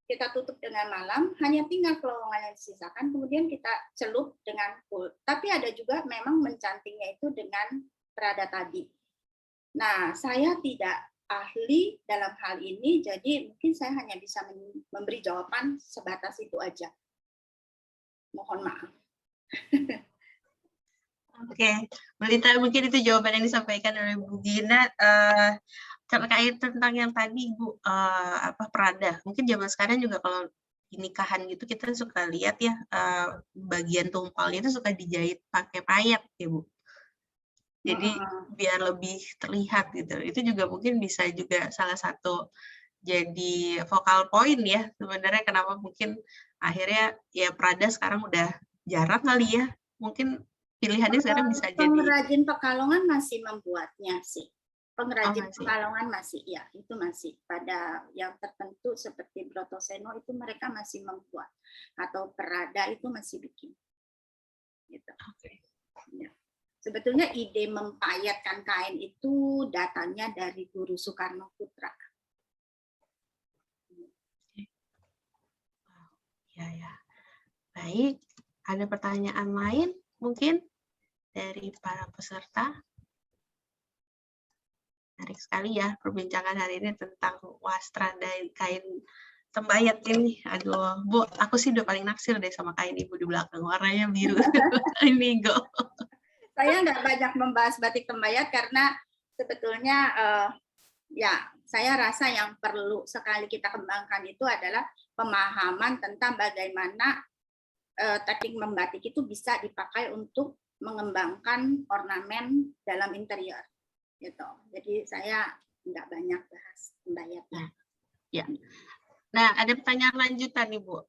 Kita tutup dengan malam, hanya tinggal kelowongan yang disisakan, kemudian kita celup dengan gold. Tapi ada juga memang mencantingnya itu dengan perada tadi. Nah, saya tidak ahli dalam hal ini, jadi mungkin saya hanya bisa memberi jawaban sebatas itu aja. Mohon maaf. Oke, Bu Lita, mungkin itu jawaban yang disampaikan oleh Bu Gina. Terkait tentang yang tadi Bu, perada. Mungkin zaman sekarang juga kalau di nikahan gitu kita suka lihat ya, bagian tumpalnya itu suka dijahit pakai payet ya Bu. Jadi biar lebih terlihat gitu. Itu juga mungkin bisa juga salah satu jadi vokal point ya sebenarnya, kenapa mungkin akhirnya ya perada sekarang udah jarang kali ya. Mungkin pilihannya sekarang bisa jadi pengrajin Pekalongan masih membuatnya sih. Pengrajin Pekalongan masih, ya itu masih pada yang tertentu seperti Brotoseno itu mereka masih membuat, atau perada itu masih bikin. Gitu. Ya. Sebetulnya ide mempayatkan kain itu datangnya dari Guru Soekarno Putra. Ya. Baik, ada pertanyaan lain mungkin dari para peserta? Menarik sekali ya perbincangan hari ini tentang wastra dan kain tembayat ini. Aduh, Bu, aku sih udah paling naksir deh sama kain Ibu di belakang, warnanya biru. Indigo. Saya nggak banyak membahas batik tembayat karena sebetulnya ya saya rasa yang perlu sekali kita kembangkan itu adalah pemahaman tentang bagaimana teknik membatik itu bisa dipakai untuk mengembangkan ornamen dalam interior. Gitu. Jadi saya nggak banyak bahas tembayatnya. Ya. Nah, ada pertanyaan lanjutan nih Bu.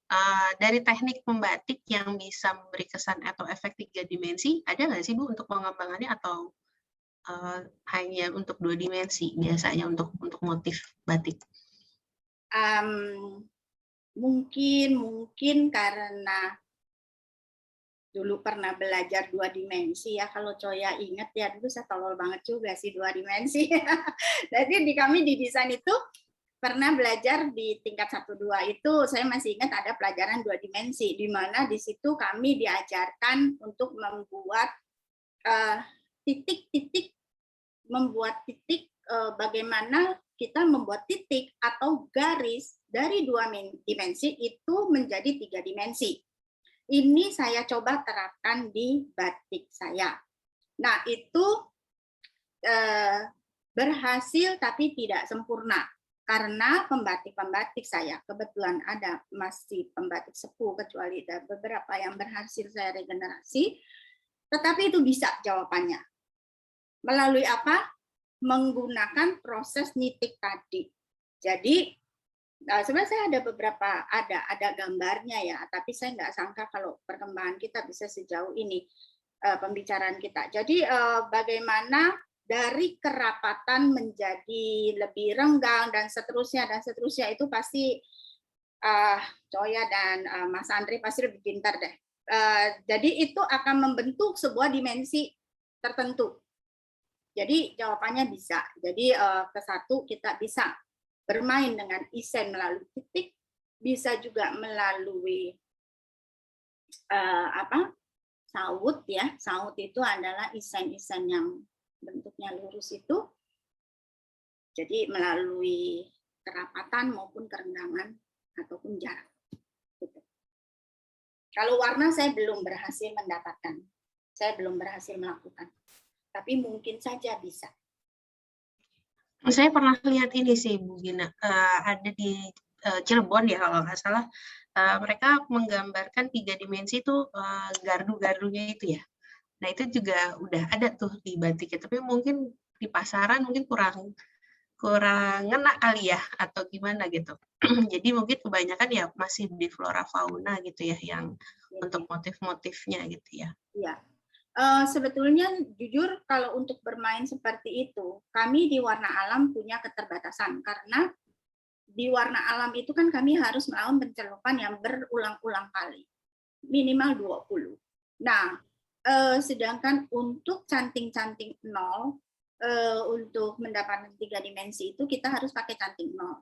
Dari teknik membatik yang bisa memberi kesan atau efek 3 dimensi, ada nggak sih Bu untuk pengembangannya, atau hanya untuk 2 dimensi biasanya untuk motif batik? Mungkin karena dulu pernah belajar 2 dimensi ya, kalau Coya ingat ya, dulu saya tolol banget juga sih 2 dimensi. Jadi kami di desain itu pernah belajar di tingkat 1-2 itu, saya masih ingat ada pelajaran 2 dimensi, di mana di situ kami diajarkan untuk membuat titik-titik, bagaimana kita membuat titik atau garis dari 2 dimensi itu menjadi 3 dimensi. Ini saya coba terapkan di batik saya. Nah, itu berhasil tapi tidak sempurna. Karena pembatik-pembatik saya, kebetulan ada masih pembatik sepuh, kecuali ada beberapa yang berhasil saya regenerasi, tetapi itu bisa jawabannya. Melalui apa? Menggunakan proses nitik tadi. Jadi, sebenarnya saya ada beberapa, ada gambarnya ya, tapi saya nggak sangka kalau perkembangan kita bisa sejauh ini, pembicaraan kita. Jadi bagaimana dari kerapatan menjadi lebih renggang dan seterusnya itu pasti Coya dan Mas Andri pasti lebih pintar deh. Jadi itu akan membentuk sebuah dimensi tertentu. Jadi jawabannya bisa. Jadi ke-1 kita bisa bermain dengan isen melalui titik, bisa juga melalui saut ya. Saut itu adalah isen-isen yang bentuknya lurus itu. Jadi melalui kerapatan maupun kerenggangan ataupun jarak. Gitu. Kalau warna saya belum berhasil mendapatkan, saya belum berhasil melakukan, tapi mungkin saja bisa. Saya pernah lihat ini sih Bu Gina, ada di Cirebon ya kalau nggak salah, mereka menggambarkan 3 dimensi itu gardu-gardunya itu ya. Nah itu juga udah ada tuh di batiknya, tapi mungkin di pasaran mungkin kurang ngena kali ya atau gimana gitu. Jadi mungkin kebanyakan ya masih di flora fauna gitu ya yang untuk motif-motifnya gitu ya. Iya. Sebetulnya jujur kalau untuk bermain seperti itu, kami di Warna Alam punya keterbatasan karena di Warna Alam itu kan kami harus melakukan pencelupan yang berulang-ulang kali, minimal 20. Nah, sedangkan untuk canting-canting 0, untuk mendapatkan 3 dimensi itu kita harus pakai canting 0.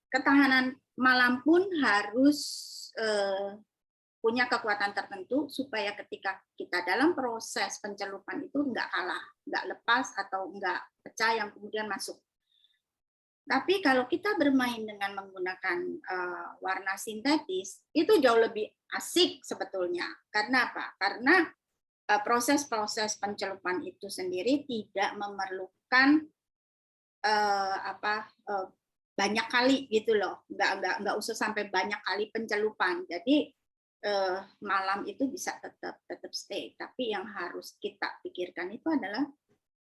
Ketahanan malam pun harus punya kekuatan tertentu supaya ketika kita dalam proses pencelupan itu nggak kalah, nggak lepas atau nggak pecah yang kemudian masuk. Tapi kalau kita bermain dengan menggunakan warna sintetis, itu jauh lebih asik sebetulnya. Karena apa? Karena proses-proses pencelupan itu sendiri tidak memerlukan banyak kali gitu loh. Nggak usah sampai banyak kali pencelupan. Jadi malam itu bisa tetap stay. Tapi yang harus kita pikirkan itu adalah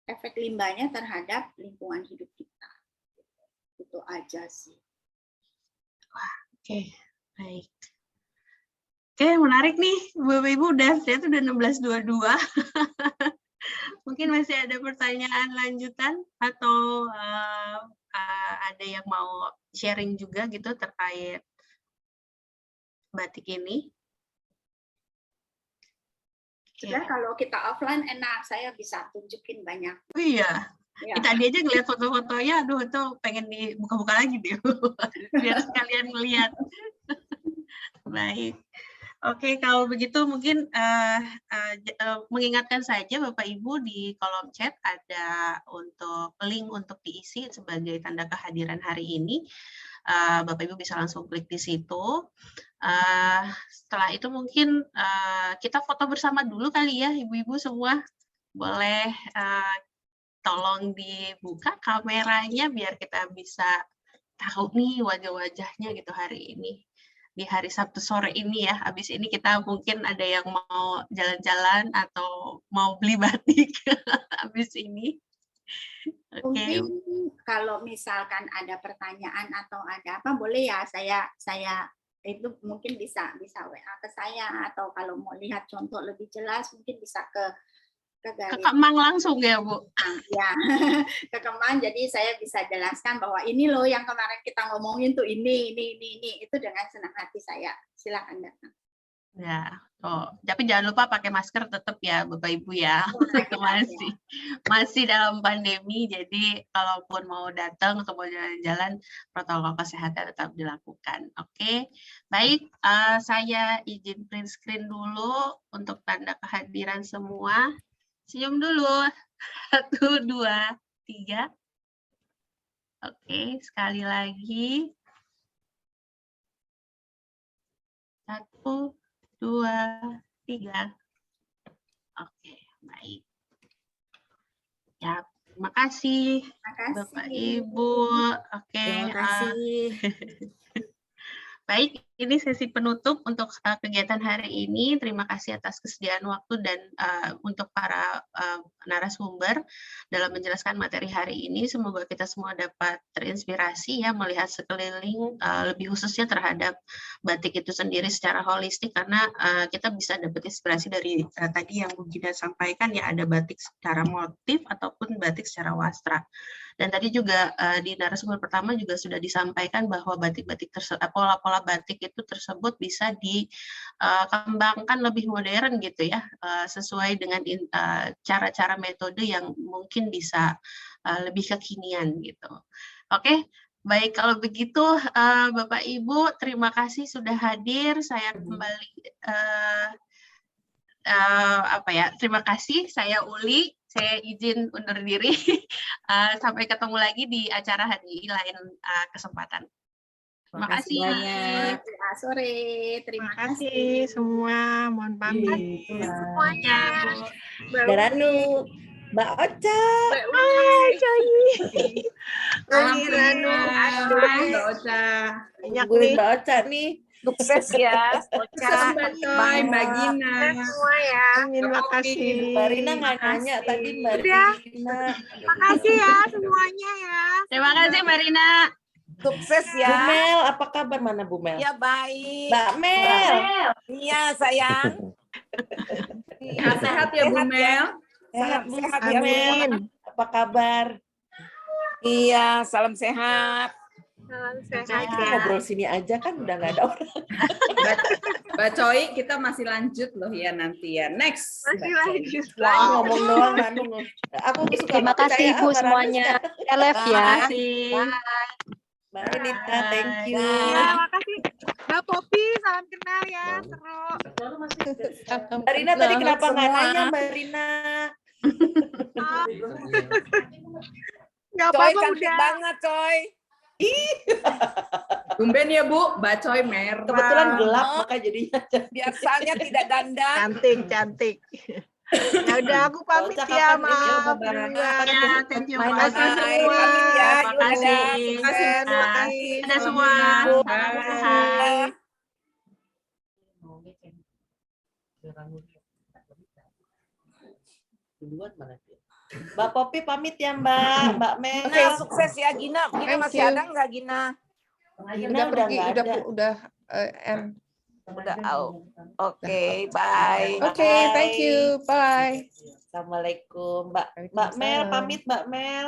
efek limbahnya terhadap lingkungan hidup kita. Itu aja sih. Wah, oke, baik. Oke, menarik nih, Bapak-Ibu udah 16.22. Mungkin masih ada pertanyaan lanjutan atau ada yang mau sharing juga gitu terkait batik ini. Sebenarnya kalau kita offline enak, saya bisa tunjukin banyak. Oh iya. Ya. Tadi aja ngeliat foto-fotonya, aduh itu pengen dibuka-buka lagi deh, biar sekalian ngeliat. Baik, oke kalau begitu mungkin mengingatkan saja Bapak Ibu di kolom chat ada untuk link untuk diisi sebagai tanda kehadiran hari ini. Bapak Ibu bisa langsung klik di situ. Setelah itu mungkin kita foto bersama dulu kali ya, Ibu-Ibu semua. Boleh tolong dibuka kameranya biar kita bisa tahu nih wajah-wajahnya gitu hari ini. Di hari Sabtu sore ini ya, habis ini kita mungkin ada yang mau jalan-jalan atau mau beli batik habis ini. Mungkin kalau misalkan ada pertanyaan atau ada apa, boleh ya saya itu mungkin bisa WA ke saya, atau kalau mau lihat contoh lebih jelas mungkin bisa ke Kemang langsung ya Bu? Ya, ke Kemang, jadi saya bisa jelaskan bahwa ini loh yang kemarin kita ngomongin tuh ini, itu dengan senang hati saya. Silakan datang. Ya, tapi jangan lupa pakai masker tetap ya Bapak Ibu ya. Masih dalam pandemi, jadi kalaupun mau datang atau mau jalan-jalan, protokol kesehatan tetap dilakukan. Oke, baik, saya izin print screen dulu untuk tanda kehadiran semua. Senyum dulu. 1, 2, 3. Oke, sekali lagi. 1, 2, 3. Oke, baik. Ya, terima kasih, Bapak Ibu. Oke, terima kasih. Baik, ini sesi penutup untuk kegiatan hari ini. Terima kasih atas kesediaan waktu dan untuk para narasumber dalam menjelaskan materi hari ini. Semoga kita semua dapat terinspirasi ya melihat sekeliling, lebih khususnya terhadap batik itu sendiri secara holistik, karena kita bisa dapat inspirasi dari tadi yang Bu Gina sampaikan ya, ada batik secara motif ataupun batik secara wastra. Dan tadi juga di narasumber pertama juga sudah disampaikan bahwa batik-batik pola-pola batik itu tersebut bisa dikembangkan lebih modern gitu ya, sesuai dengan cara-cara metode yang mungkin bisa lebih kekinian gitu. Oke, baik kalau begitu Bapak Ibu terima kasih sudah hadir. Saya kembali terima kasih. Saya Uli. Saya izin undur diri. Sampai ketemu lagi di acara hari lain kesempatan. Terima kasih banyak. Sore. Terima kasih semua. Mohon pamit semuanya. Daranu. Mbak Ocha. Hai, Coy. Mbak Ocha. Tungguin Mbak Ocha nih. Sukses ya. Sukses Mbak Coy, Mbak Gina. Semua ya. Terima kasih. Mbak Rina nggak nanya tadi Mbak Ya. Rina. Makasih ya semuanya ya. Terima kasih Marina. Sukses Bu ya. Mel, apa kabar mana Bu Mel? Ya baik. Mbak Mel. Iya sayang. Sehat ya Bu Mel. Sehat Bu Sehat Bu ya, Mel. Apa kabar? Iya, salam sehat. Salam sehat Kita ngobrol sini aja kan udah nggak ada orang. Mbak Coy, kita masih lanjut loh ya nanti ya. Next. Masih Mbak Coy. lanjut. Ngomong doang Manu. Aku suka Terima nggak kasih percaya Ibu sama semuanya. Ranusnya. LF Terima ya. kasih. Mbak Renita, thank you. Iya, makasih. Mbak Popi, salam kenal ya. Seru. Mbak Rina tadi kenapa nggak semua. nanya Mbak Rina? Nggak Coy apa-apa cantik udah. banget, Coy. Tumben ya Bu, Mbak Coy merah. Kebetulan gelap maka jadinya. Biasanya tidak dandan. Cantik, cantik. Ya udah aku pamit Ocha, ya, kapan ini? maaf Bye-bye. duluan. Ya, thank you. Main Makasih lagi. semua. Pamit ya. Terima kasih. Terima kasih, Terima kasih. Ada semua. Bye. Hai. Duluan mana dia? Mbak Popi pamit ya Mbak. Mbak Mel. Oke, sukses ya Gina. Gina Thank masih you. ada nggak Gina? Gina Udah pergi, nggak ada. udah end. Udah out. Oke, bye. Oke, thank you. Bye. Assalamualaikum Mbak Mel pamit Mbak Mel.